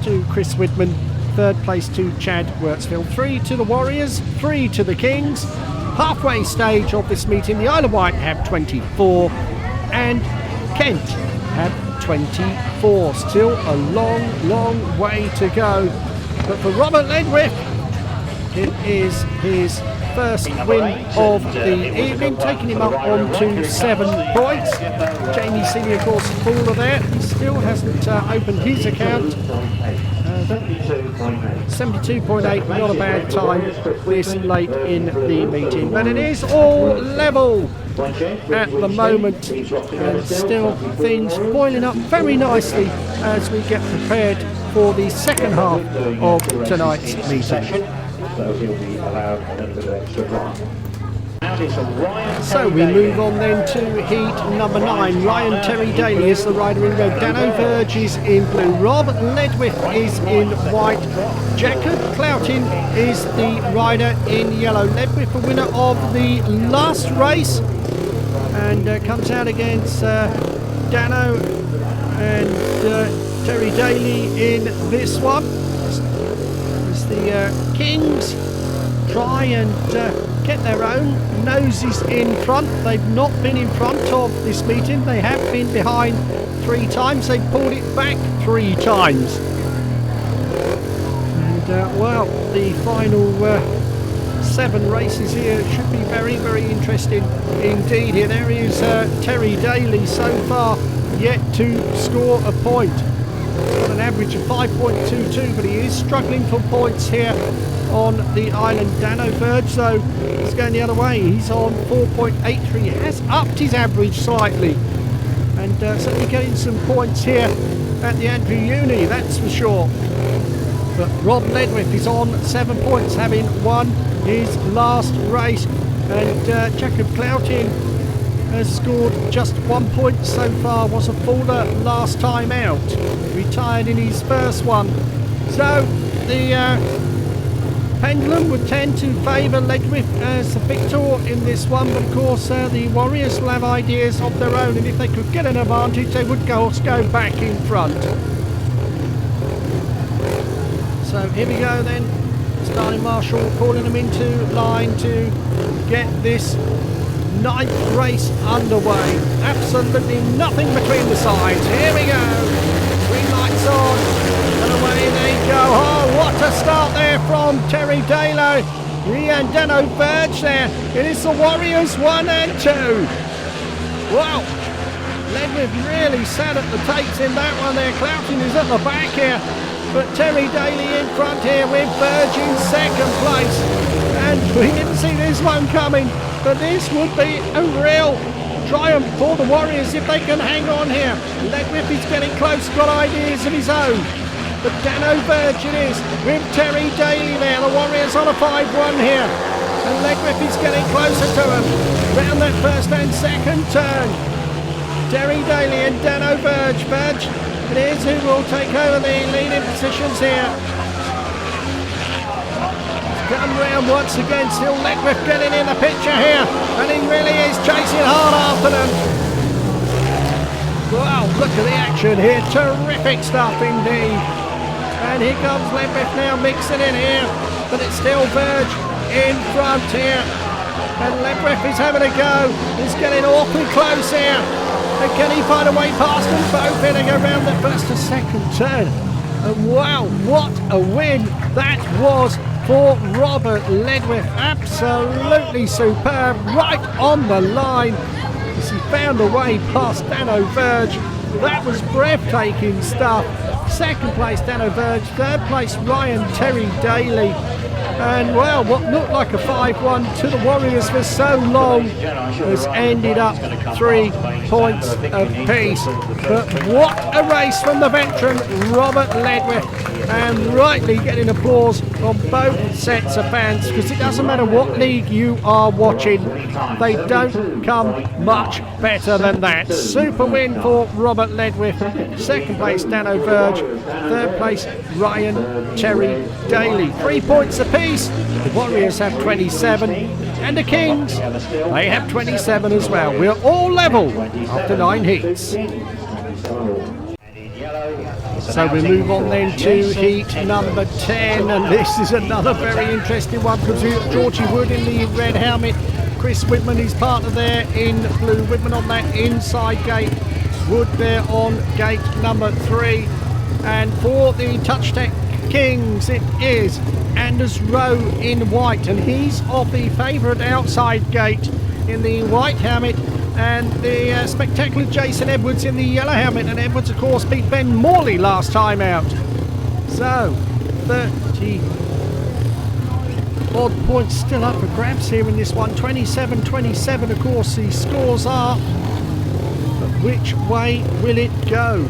to Chris Widman. Third place to Chad Wirtzfeld. 3 to the Warriors, 3 to the Kings. Halfway stage of this meeting, the Isle of Wight have 24 and Kent have 24. Still a long, long way to go. But for Robert Ledwith, it is his first win of the evening, taking him up on to 7 points. Jamie Sealey, of course, faller there. He still hasn't opened his account. 72.8, not a bad time this late in the meeting. But it is all level at the moment, and still things boiling up very nicely as we get prepared for the second half of tonight's meeting. So he'll be allowed a little bit of extra run. So we move on then to heat number 9. Ryan Terry-Daley is the rider in red. Danno Verge is in blue. Rob Ledwith is in white. Jacob Clouting is the rider in yellow. Ledwith, the winner of the last race, and comes out against Danno and Terry-Daley in this one. As the Kings try and get their own noses in front. They've not been in front of this meeting. They have been behind 3 times. They've pulled it back 3 times. And well, the final 7 races here should be very, very interesting indeed. Here, there is Terry-Daley so far yet to score a point. He's got an average of 5.22, but he is struggling for points here on the island. Danno Verge, though, is going the other way. He's on 4.83. He has upped his average slightly, and certainly getting some points here at the Andrew Uni, that's for sure. But Rob Ledwith is on 7 points, having won his last race, and Jacob Clouting has scored just 1 point so far, was a faller last time out, retired in his first one. So the pendulum would tend to favour Ledwith as the victor in this one, but of course the Warriors will have ideas of their own, and if they could get an advantage they would go back in front. So here we go then, starting marshal calling them into line to get this 9th race underway. Absolutely nothing between the sides. Here we go. Green lights on, and away they go. Oh, what a start there from Terry-Daley. and Danno Verge there. It is the Warriors 1 and 2. Wow. Ledwith really sat at the tapes in that one there. Clouting is at the back here. But Terry-Daley in front here with Verge in second place. And we didn't see this one coming. But this would be a real triumph for the Warriors if they can hang on here. Ledwith is getting close, got ideas of his own. But Danno Verge it is with Terry-Daley there. The Warriors on a 5-1 here. And Ledwith is getting closer to him. Round that first and second turn. Terry-Daley and Danno Verge. Verge, it is who will take over the leading positions here. Come round once again, still Ledwith getting in the picture here. And he really is chasing hard after them. Wow, look at the action here. Terrific stuff indeed. And here comes Ledwith now mixing in here. But it's still Verge in front here. And Ledwith is having a go. He's getting awfully close here. And can he find a way past them both? Here they go round the first and second turn. And wow, what a win that was for Robert Ledwith. Absolutely superb, right on the line as he found a way past Danno Verge. That was breathtaking stuff. Second place Danno Verge, third place Ryan Terry-Daley. And well, what looked like a 5-1 to the Warriors for so long has ended up 3 points apiece. But what a race from the veteran Robert Ledwith, and rightly getting applause from both sets of fans, because it doesn't matter what league you are watching, they don't come much better than that. Super win for Robert Ledwith. Second place Danno Verge, third place Ryan Terry-Daley. 3 points apiece. The Warriors have 27 and the Kings, they have 27 as well. We're all level after 9 heats. So we move on then to heat number 10, and this is another very interesting one because we've got Georgie Wood in the red helmet, Chris Widman, his partner there in blue. Widman on that inside gate, Wood there on gate number 3. And for the Touch Tech Kings, it is Anders Rowe in white, and he's of the favourite outside gate in the white helmet, and the spectacular Jason Edwards in the yellow helmet. And Edwards, of course, beat Ben Morley last time out. So 30 odd points still up for grabs here in this one. 27-27, of course, the scores are. But which way will it go?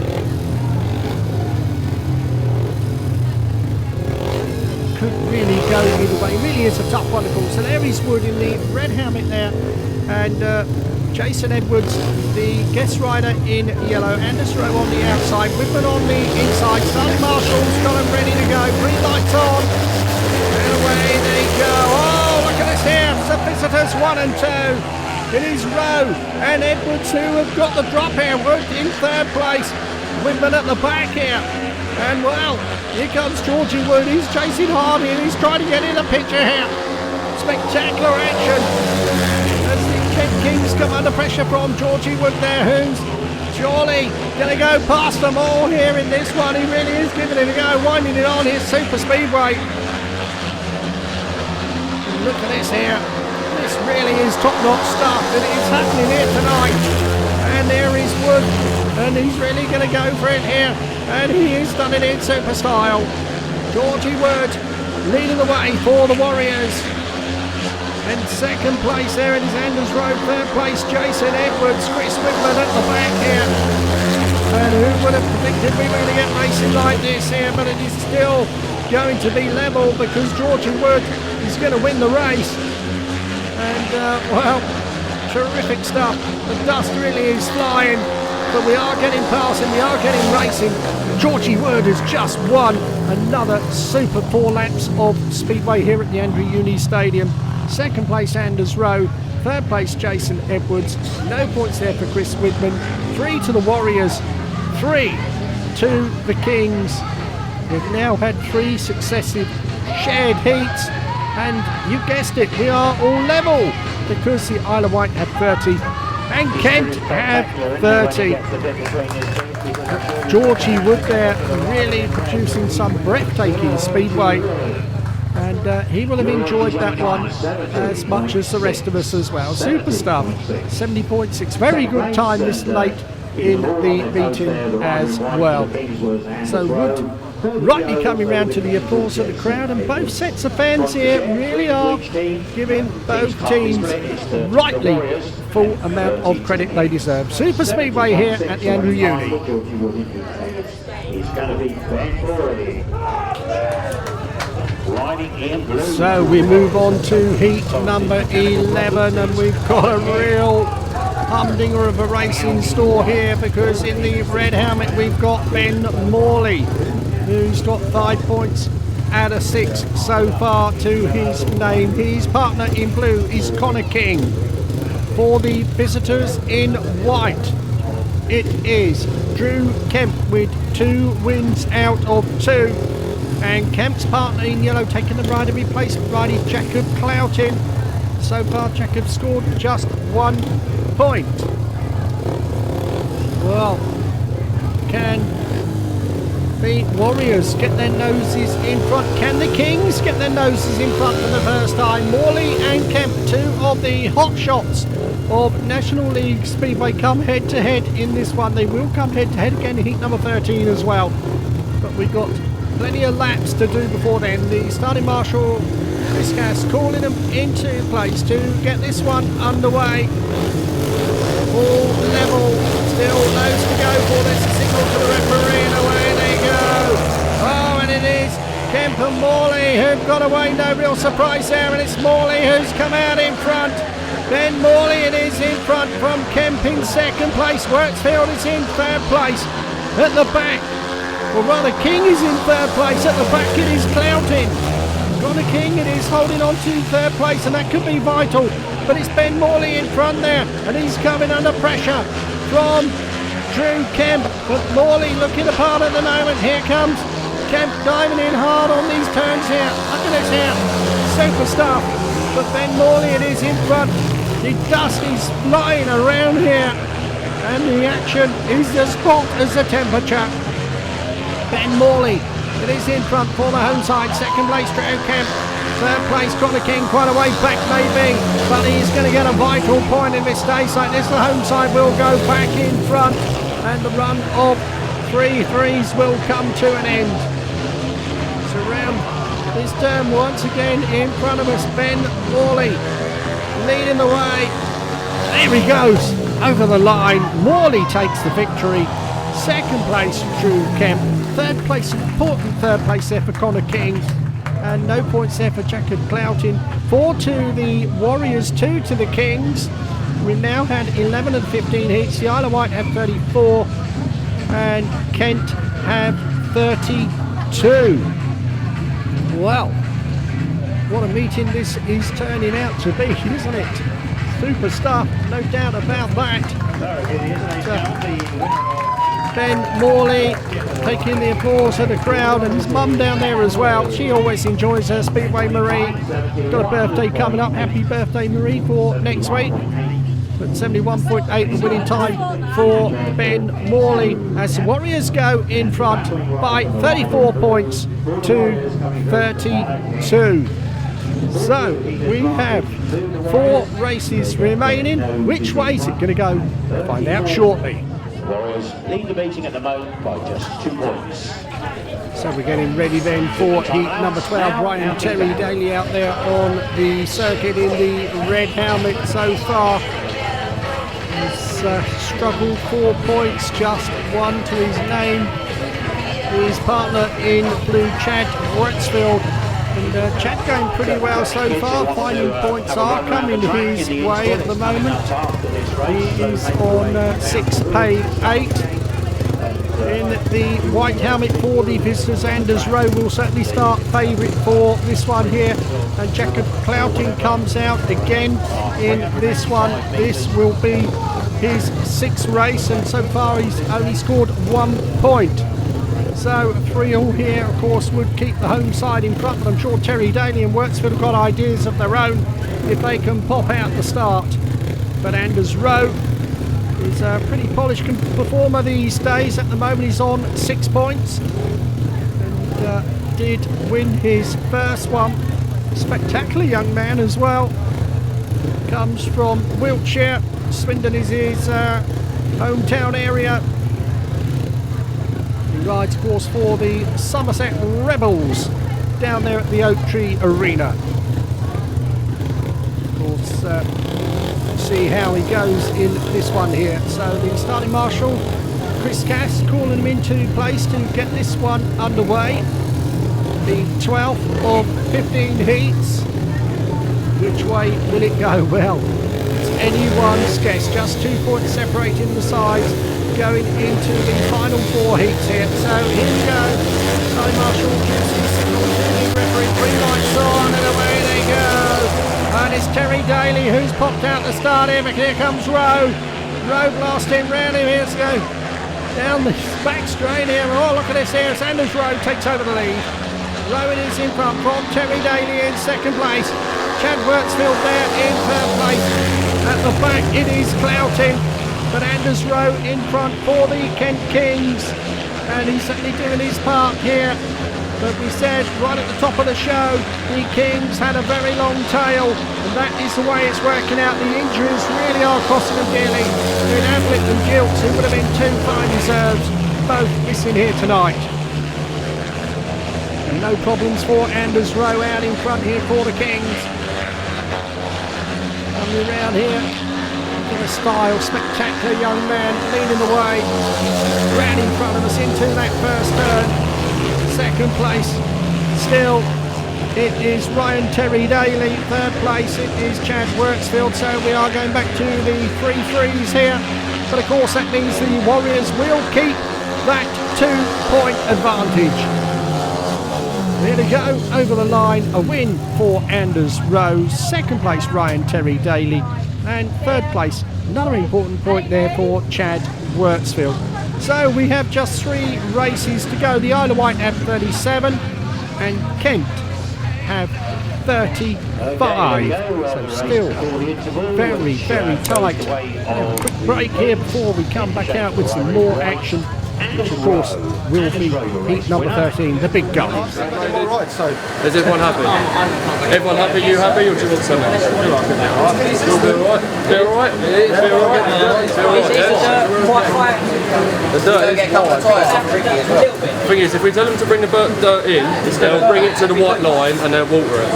Could really go either way. Really is a tough one, of course. So there is Wood in the red helmet there, and Jason Edwards, the guest rider in yellow. Anders Rowe on the outside, Widman on the inside. Stanley Marshall's got him ready to go. Green lights on, and away they go. Oh, look at this here. The visitors 1 and 2. It is Rowe and Edwards who have got the drop here. Wood in third place. Widman at the back here. And well, here comes Georgie Wood. He's chasing hard here. He's trying to get in the picture here. Spectacular action as the Kent Kings come under pressure from Georgie Wood there, who's surely going to go past them all here in this one. He really is giving it a go, winding it on his super speedway. Look at this here. This really is top-notch stuff, and it's happening here tonight. And there is Wood, and he's really going to go for it here. And he is done it in super style. Georgie Wood leading the way for the Warriors. And second place there it is Anders Rowe. Third place Jason Edwards. Chris Widman at the back here. And who would have predicted we were going to get racing like this here? But it is still going to be level because Georgie Wood is going to win the race. And well, terrific stuff. The dust really is flying. But we are getting past and we are getting racing. Georgie Wood has just won another super 4 laps of speedway here at the Andrew Uni Stadium. Second place Anders Rowe, third place Jason Edwards. No points there for Chris Widman. 3 to the Warriors, 3 to the Kings. We've now had 3 successive shared heats, and you guessed it, we are all level because the Isle of Wight have 30 and Kent have 30. Georgie Wood there really producing some breathtaking speedway, and and he will have enjoyed that one as much as the rest of us as well. Super stuff. 70.6. Very good time this late in the meeting as well. So Wood rightly coming round to the applause of the crowd, and both sets of fans here really are giving both teams rightly full amount of credit they deserve. Super Speedway here at the Andrew Uni. So we move on to heat number 11, and we've got a real humdinger of a race in store here, because in the red helmet we've got Ben Morley, who's got 5 points out of 6 so far to his name. His partner in blue is Connor King. For the visitors in white, it is Drew Kemp with 2 wins out of 2. And Kemp's partner in yellow taking the rider replacement rider Jacob Clouting. So far Jacob scored just 1 point. Well, can the Warriors get their noses in front? Can the Kings get their noses in front for the first time? Morley and Kemp, 2 of the hot shots of National League Speedway, come head to head in this one. They will come head to head again in heat number 13 as well. But we've got plenty of laps to do before then. The starting marshal, Chris Cass, calling them into place to get this one underway. All level, still loads to go for. There's a signal to the referee, and away they go. Oh, and it is Kemp and Morley who've got away. No real surprise there, and it's Morley who's come out in front. Then Morley, it is in front from Kemp in second place. Wirtzfeld is in third place. At the back, or rather King is in third place. At the back it is Clouting. Connor King, it is holding on to third place, and that could be vital. But it's Ben Morley in front there, and he's coming under pressure from Drew Kemp. But Morley looking apart at the moment. Here comes Kemp diving in hard on these turns here. Look at this here. Super stuff. But Ben Morley, it is in front. The dust is flying around here, and the action is as hot as the temperature. Ben Morley, it is in front for the home side. Second place, Drew Kemp. Third place, Connor King, quite a way back maybe, but he's going to get a vital point in this stage like this. The home side will go back in front, and the run of 3 threes will come to an end. So around this turn once again in front of us, Ben Morley leading the way. There he goes, over the line. Morley takes the victory. Second place, Drew Kemp. Third place, important third place there for Connor King. And no points there for Jacob Clouting. 4 to the Warriors, 2 to the Kings. We now had 11 and 15 heats. The Isle of Wight have 34 and Kent have 32. Well, what a meeting this is turning out to be, isn't it? Super stuff, no doubt about that. Ben Morley taking the applause of the crowd, and his mum down there as well. She always enjoys her Speedway, Marie. Got a birthday coming up. Happy birthday, Marie, for next week. But 71.8 the winning time for Ben Morley as the Warriors go in front by 34 points to 32. So we have 4 races remaining. Which way is it going to go? We'll find out shortly. Warriors lead the meeting at the moment by just 2 points. So we're getting ready then for heat number 12. Ryan Terry-Daley out there on the circuit in the red helmet so far. He's struggled 4 points, just 1 to his name. His partner in blue, Chad Wirtzfeld. And Chad going pretty well so far. Finding points are coming his way at the moment. He is on 6 pay 8. In the white helmet for the visitors, Anders Rowe will certainly start favourite for this one here. And Jacob Clouting comes out again in this one. This will be his 6th race, and so far he's only scored 1 point. So 3-all here, of course, would keep the home side in front, but I'm sure Terry-Daley and Wirtzfeld have got ideas of their own if they can pop out the start. But Anders Rowe is a pretty polished performer these days. At the moment he's on 6 points and did win his first one Spectacular young man as well. Comes from Wiltshire. Swindon is his hometown area. He rides, of course, for the Somerset Rebels down there at the Oak Tree Arena. Of course, see how he goes in this one here. So the starting marshal, Chris Cass, calling him into place to get this one underway. The 12th of 15 heats. Which way will it go? Well, it's anyone's guess. Just 2 points separating the sides going into the final 4 heats here. So here we go. Starting marshal gives his signal to the referee. 3 lights on and away they go. And it's Terry-Daley who's popped out the start here. But here comes Rowe. Rowe blasting round him. Here's go down the back straight here. Oh, look at this here. Sanders Rowe takes over the lead. Rowan is in front from Terry-Daley in second place. Chad Wirtzfeld there in third place. At the back it is Clouting, but Anders Rowe in front for the Kent Kings. And he's certainly doing his part here. But we said right at the top of the show, the Kings had a very long tail, and that is the way it's working out. The injuries really are costing them dearly. With Ablett and Gilts, who would have been 2 fine reserves, both missing here tonight. And no problems for Anders Rowe out in front here for the Kings. Coming around here in a style, spectacular young man leading the way. Ran in front of us into that first turn. Second place, still it is Ryan Terry-Daley. Third place it is Chad Wirtzfeld. So we are going back to the 3-3s here. But of course that means the Warriors will keep that 2-point advantage. There we go, over the line, a win for Anders Rowe. Second place, Ryan Terry-Daley. And third place, another important point there for Chad Wirtzfeld. So we have just 3 races to go. The Isle of Wight have 37 and Kent have 35. So still very, very tight. A quick break here before we come back out with some more action, which of course will be heat number 13, the big guns. Is everyone happy? Everyone happy? You happy, or do you want something else? You'll be alright? Be alright? Be alright? The dirt is the thing is, if we tell them to bring the dirt in, they'll bring it to the white line and they'll water it.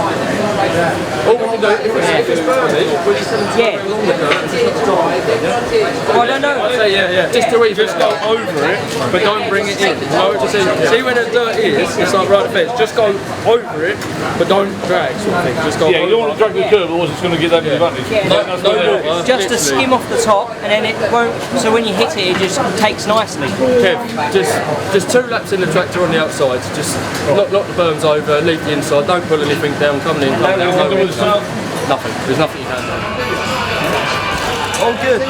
All we can do, if it's burning, we just tell them to go along the dirt. I don't know. Yeah. Just to just go over it, but don't bring it in. So just see where the dirt is, it's like right at the fence. Just go over it, but don't drag, sort of thing. Just go over. You don't want to drag the curb, otherwise it's going to give them the advantage. No water. Just to skim off the top, and then it won't. So when you hit it, it just takes nicely. Kev, just 2 laps in the tractor on the outside. Just knock the berms over, leave the inside. Don't pull anything down. Coming in. Nothing. There's nothing you can do. All good.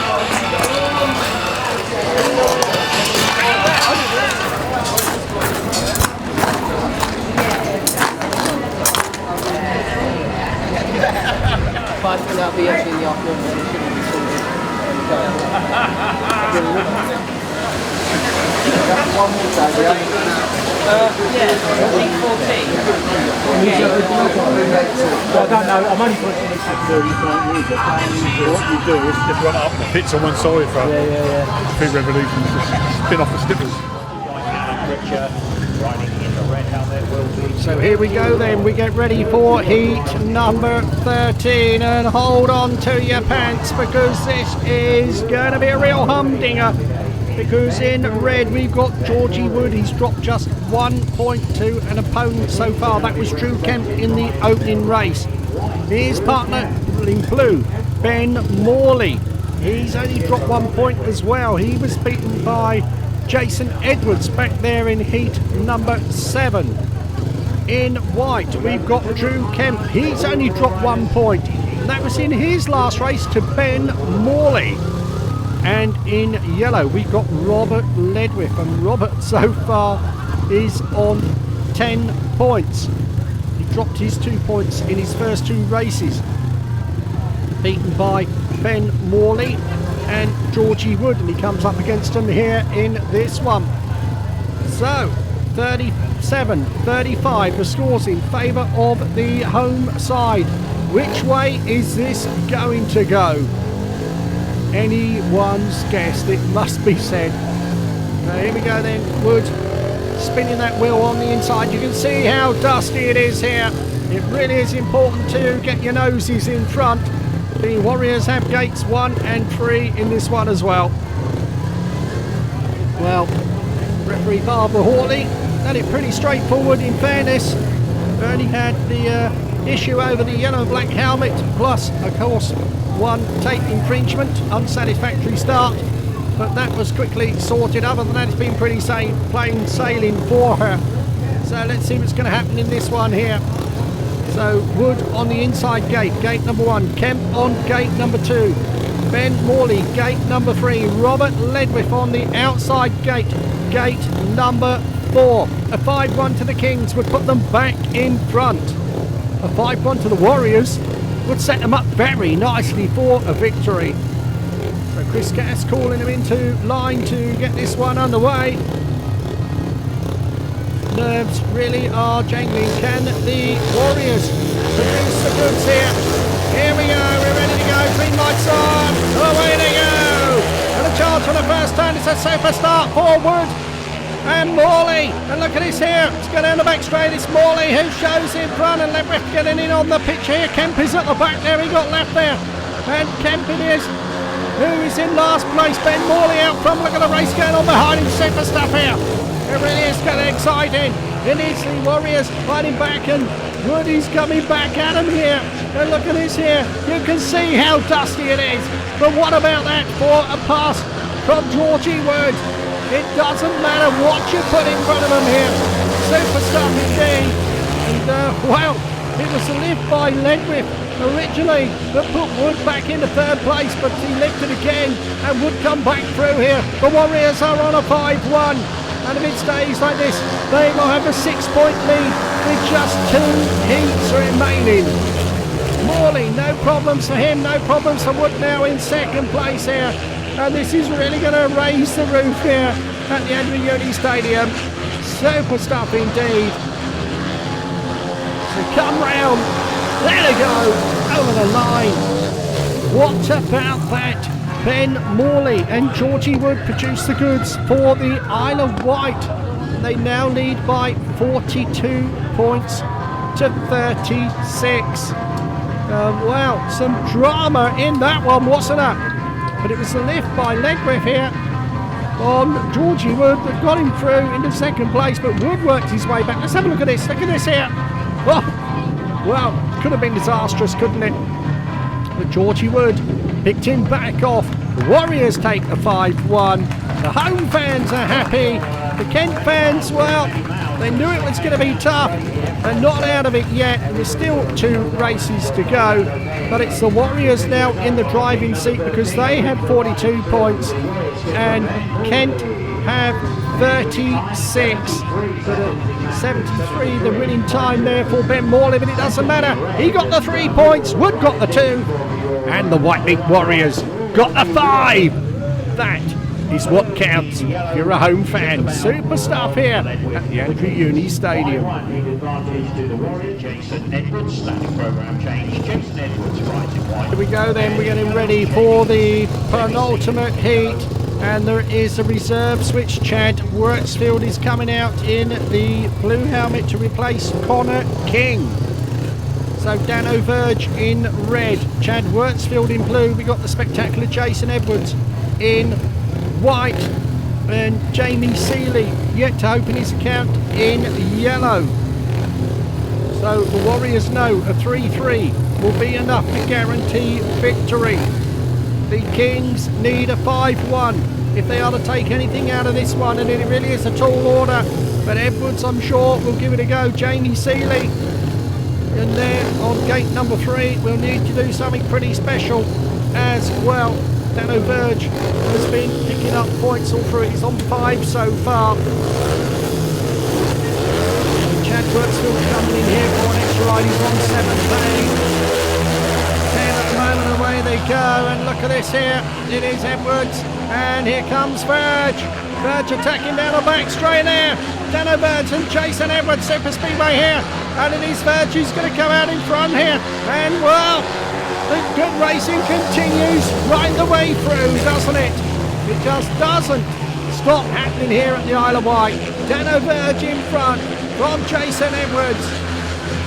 I think that'll be actually in the afternoon. One more time, yeah, 8:14. Well, I don't know, I'm only putting it in you can't use it. What you do is just run it up the pits on one side for a few revolutions, just spin off the slippers. So here we go then, we get ready for heat number 13, and hold on to your pants because this is going to be a real humdinger, because in red we've got Georgie Wood. He's dropped just 1 point to an opponent so far. That was Drew Kemp in the opening race. His partner in blue, Ben Morley, he's only dropped 1 point as well. He was beaten by Jason Edwards back there in heat number 7. In white we've got Drew Kemp. He's only dropped 1 point. That was in his last race to Ben Morley. And in yellow we've got Robert Ledwith, and Robert so far is on 10 points. He dropped his 2 points in his first 2 races, beaten by Ben Morley and Georgie Wood, and he comes up against him here in this one. So 30 37-35. The scores in favour of the home side. Which way is this going to go? Anyone's guess, it must be said. Now here we go then. Wood spinning that wheel on the inside. You can see how dusty it is here. It really is important to get your noses in front. The Warriors have gates 1 and 3 in this one as well. Well, referee Barbara Horley had it pretty straightforward in fairness. Only had the issue over the yellow and black helmet, plus of course one tape infringement, unsatisfactory start, but that was quickly sorted. Other than that, it's been pretty plain sailing for her. So let's see what's going to happen in this one here. So Wood on the inside gate, gate number 1. Kemp on gate number 2. Ben Morley, gate number 3. Robert Ledwith on the outside gate, gate number 4. A 5-1 to the Kings would put them back in front. A 5-1 to the Warriors would set them up very nicely for a victory. So Chris Cass calling them into line to get this one underway. Nerves really are jangling. Can the Warriors produce the goods here? Here we go, we're ready to go. Green lights on, away they go. And a chance for the first turn. It's a super start for Wood and Morley. And look at this here. Let's go down the back straight. It's Morley who shows in front, and Ledwith getting in on the pitch here. Kemp is at the back there. He got left there. And Kemp it is, who is in last place. Ben Morley out front. Look at the race going on behind him. Super stuff here. It really is getting exciting. It is the Warriors fighting back, and Wood is coming back at him here. And look at this here. You can see how dusty it is. But what about that for a pass from Georgie Wood? It doesn't matter what you put in front of him here. Super stuff indeed. And well, it was a lift by Ledwith originally that put Wood back into 3rd place, but he lifted again and Wood come back through here. The Warriors are on a 5-1. And if it stays like this, they will have a 6-point lead with just 2 heats remaining. Morley, no problems for him, no problems for Wood now in 2nd place here. And this is really going to raise the roof here at the Andrew Uni Stadium. Super stuff indeed. So come round, there they go, over the line. What about that? Ben Morley and Georgie Wood produce the goods for the Isle of Wight. They now lead by 42 points to 36. Well, some drama in that one, wasn't it? But it was the lift by Ledwith here on Georgie Wood that got him through into 2nd place, but Wood worked his way back. Let's have a look at this. Look at this here. Oh, well, could have been disastrous, couldn't it? But Georgie Wood picked him back off. The Warriors take the 5-1. The home fans are happy. The Kent fans, well, they knew it was going to be tough. They're not out of it yet. There's still 2 races to go. But it's the Warriors now in the driving seat because they had 42 points and Kent have 36. But 73, the winning time there for Ben Morley, but it doesn't matter. He got the 3 points, Wood got the 2, and the Wightlink Warriors got the 5. That is what counts if you're a home fan. Super stuff here at the Andrew Uni Stadium. Here we go then, we're getting ready for the penultimate heat, and there is a reserve switch. Chad Wirtzfeld is coming out in the blue helmet to replace Connor King. So Danno Verge in red, Chad Wirtzfeld in blue. We got the spectacular Jason Edwards in white, and Jamie Sealey yet to open his account in yellow. So the Warriors know a 3-3 will be enough to guarantee victory. The Kings need a 5-1 if they are to take anything out of this one, and it really is a tall order. But Edwards, I'm sure, will give it a go. Jamie Sealey, and there on gate number 3, we'll need to do something pretty special as well. Danno Verge has been picking up points all through. He's on 5 so far. Chad Wirtzfeld coming in here for an extra ride. He's on 7. 10 at the moment, away they go. And look at this here. It is Edwards. And here comes Verge. Verge attacking down the back straight there. Danno Verge and Jason Edwards, super speedway here. And it is Verge who's going to come out in front here. And well, the good racing continues right the way through, doesn't it? It just doesn't stop happening here at the Isle of Wight. Danno Verge in front from Jason Edwards.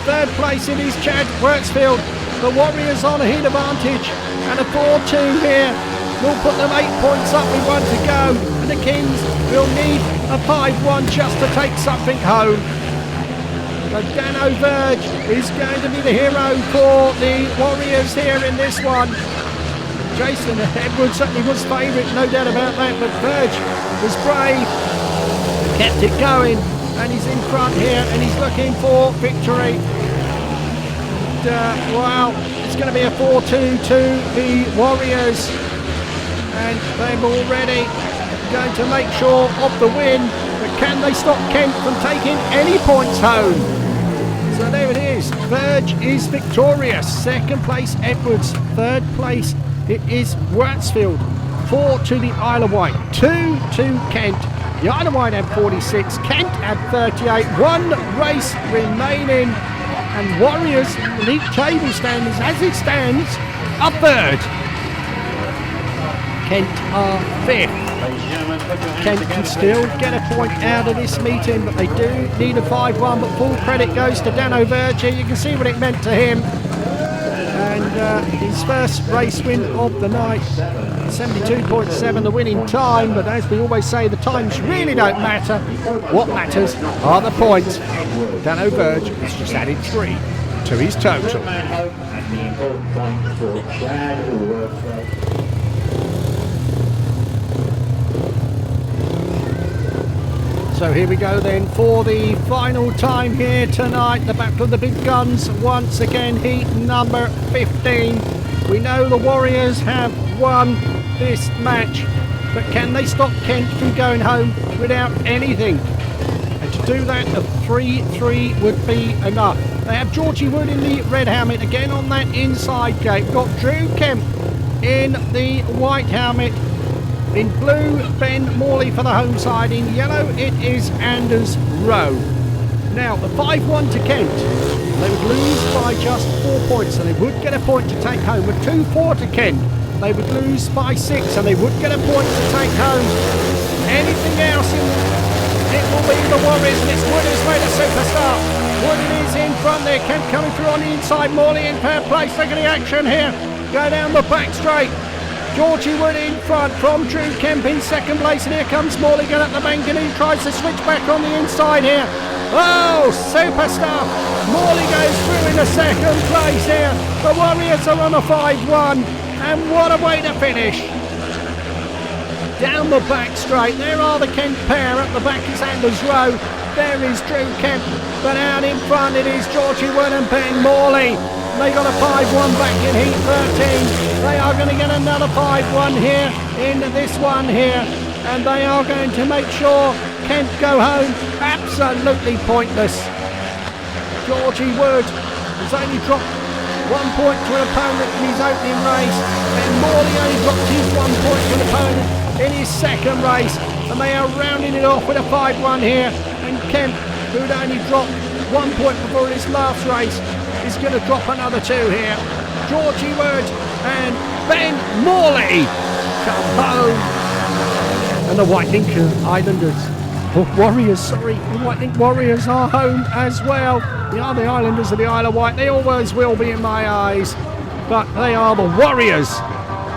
Third place it is Chad Wirtzfeld. The Warriors on a heat advantage. And a 4-2 here will put them 8 points up with 1 to go. And the Kings will need a 5-1 just to take something home. But Danno Verge is going to be the hero for the Warriors here in this one. Jason Edwards certainly was favourite, no doubt about that, but Verge was brave, kept it going, and he's in front here, and he's looking for victory. And, wow, it's going to be a 4-2 to the Warriors, and they're already going to make sure of the win, but can they stop Kemp from taking any points home? So there it is, Verge is victorious. Second place Edwards, third place it is Wirtzfeld. 4 to the Isle of Wight, 2 to Kent. The Isle of Wight had 46, Kent had 38, 1 race remaining, and Warriors, the league table standings as it stands, are third. Kent are fifth. Kent can still get a point out of this meeting, but they do need a 5-1, but full credit goes to Danno Verge. You can see what it meant to him. And his first race win of the night, 72.7 the winning time, but as we always say, the times really don't matter. What matters are the points. Danno Verge has just added 3 to his total. So here we go then for the final time here tonight. The Battle of the Big Guns once again, heat number 15. We know the Warriors have won this match, but can they stop Kent from going home without anything? And to do that, a 3-3 would be enough. They have Georgie Wood in the red helmet, again on that inside gate. We've got Drew Kemp in the white helmet. In blue, Ben Morley for the home side. In yellow, it is Anders Rowe. Now, the 5-1 to Kent. They would lose by just 4 points, and they would get a point to take home. With 2-4 to Kent, they would lose by 6, and they would get a point to take home. Anything else, it will be the Warriors, and it's Wood who's made a superstar. Wood is in front there. Kent coming through on the inside. Morley in fair play. Look at the action here. Go down the back straight. Georgie Wood in front from Drew Kemp in second place, and here comes Morley going up the bank, and he tries to switch back on the inside here. Oh, super stuff. Morley goes through in the second place here. The Warriors are on a 5-1, and what a way to finish. Down the back straight, there are the Kent pair. At the back is Anders Rowe. There is Drew Kemp, but out in front it is Georgie Wood and Ben Morley. They got a 5-1 back in heat 13. They are going to get another 5-1 here in this one here, and they are going to make sure Kent go home absolutely pointless. Georgie Wood has only dropped 1 point to an opponent in his opening race, and Morley only dropped his 1 point to an opponent in his second race, and they are rounding it off with a 5-1 here. And Kemp, who'd only dropped 1 point before his last race, is going to drop another 2 here. Georgie Wood and Ben Morley come home. And the Wightlink Wightlink Warriors are home as well. They are the Islanders of the Isle of Wight. They always will be in my eyes. But they are the Warriors,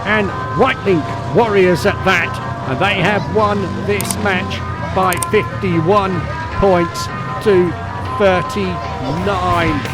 and Wightlink Warriors at that. And they have won this match by 51 points to 39.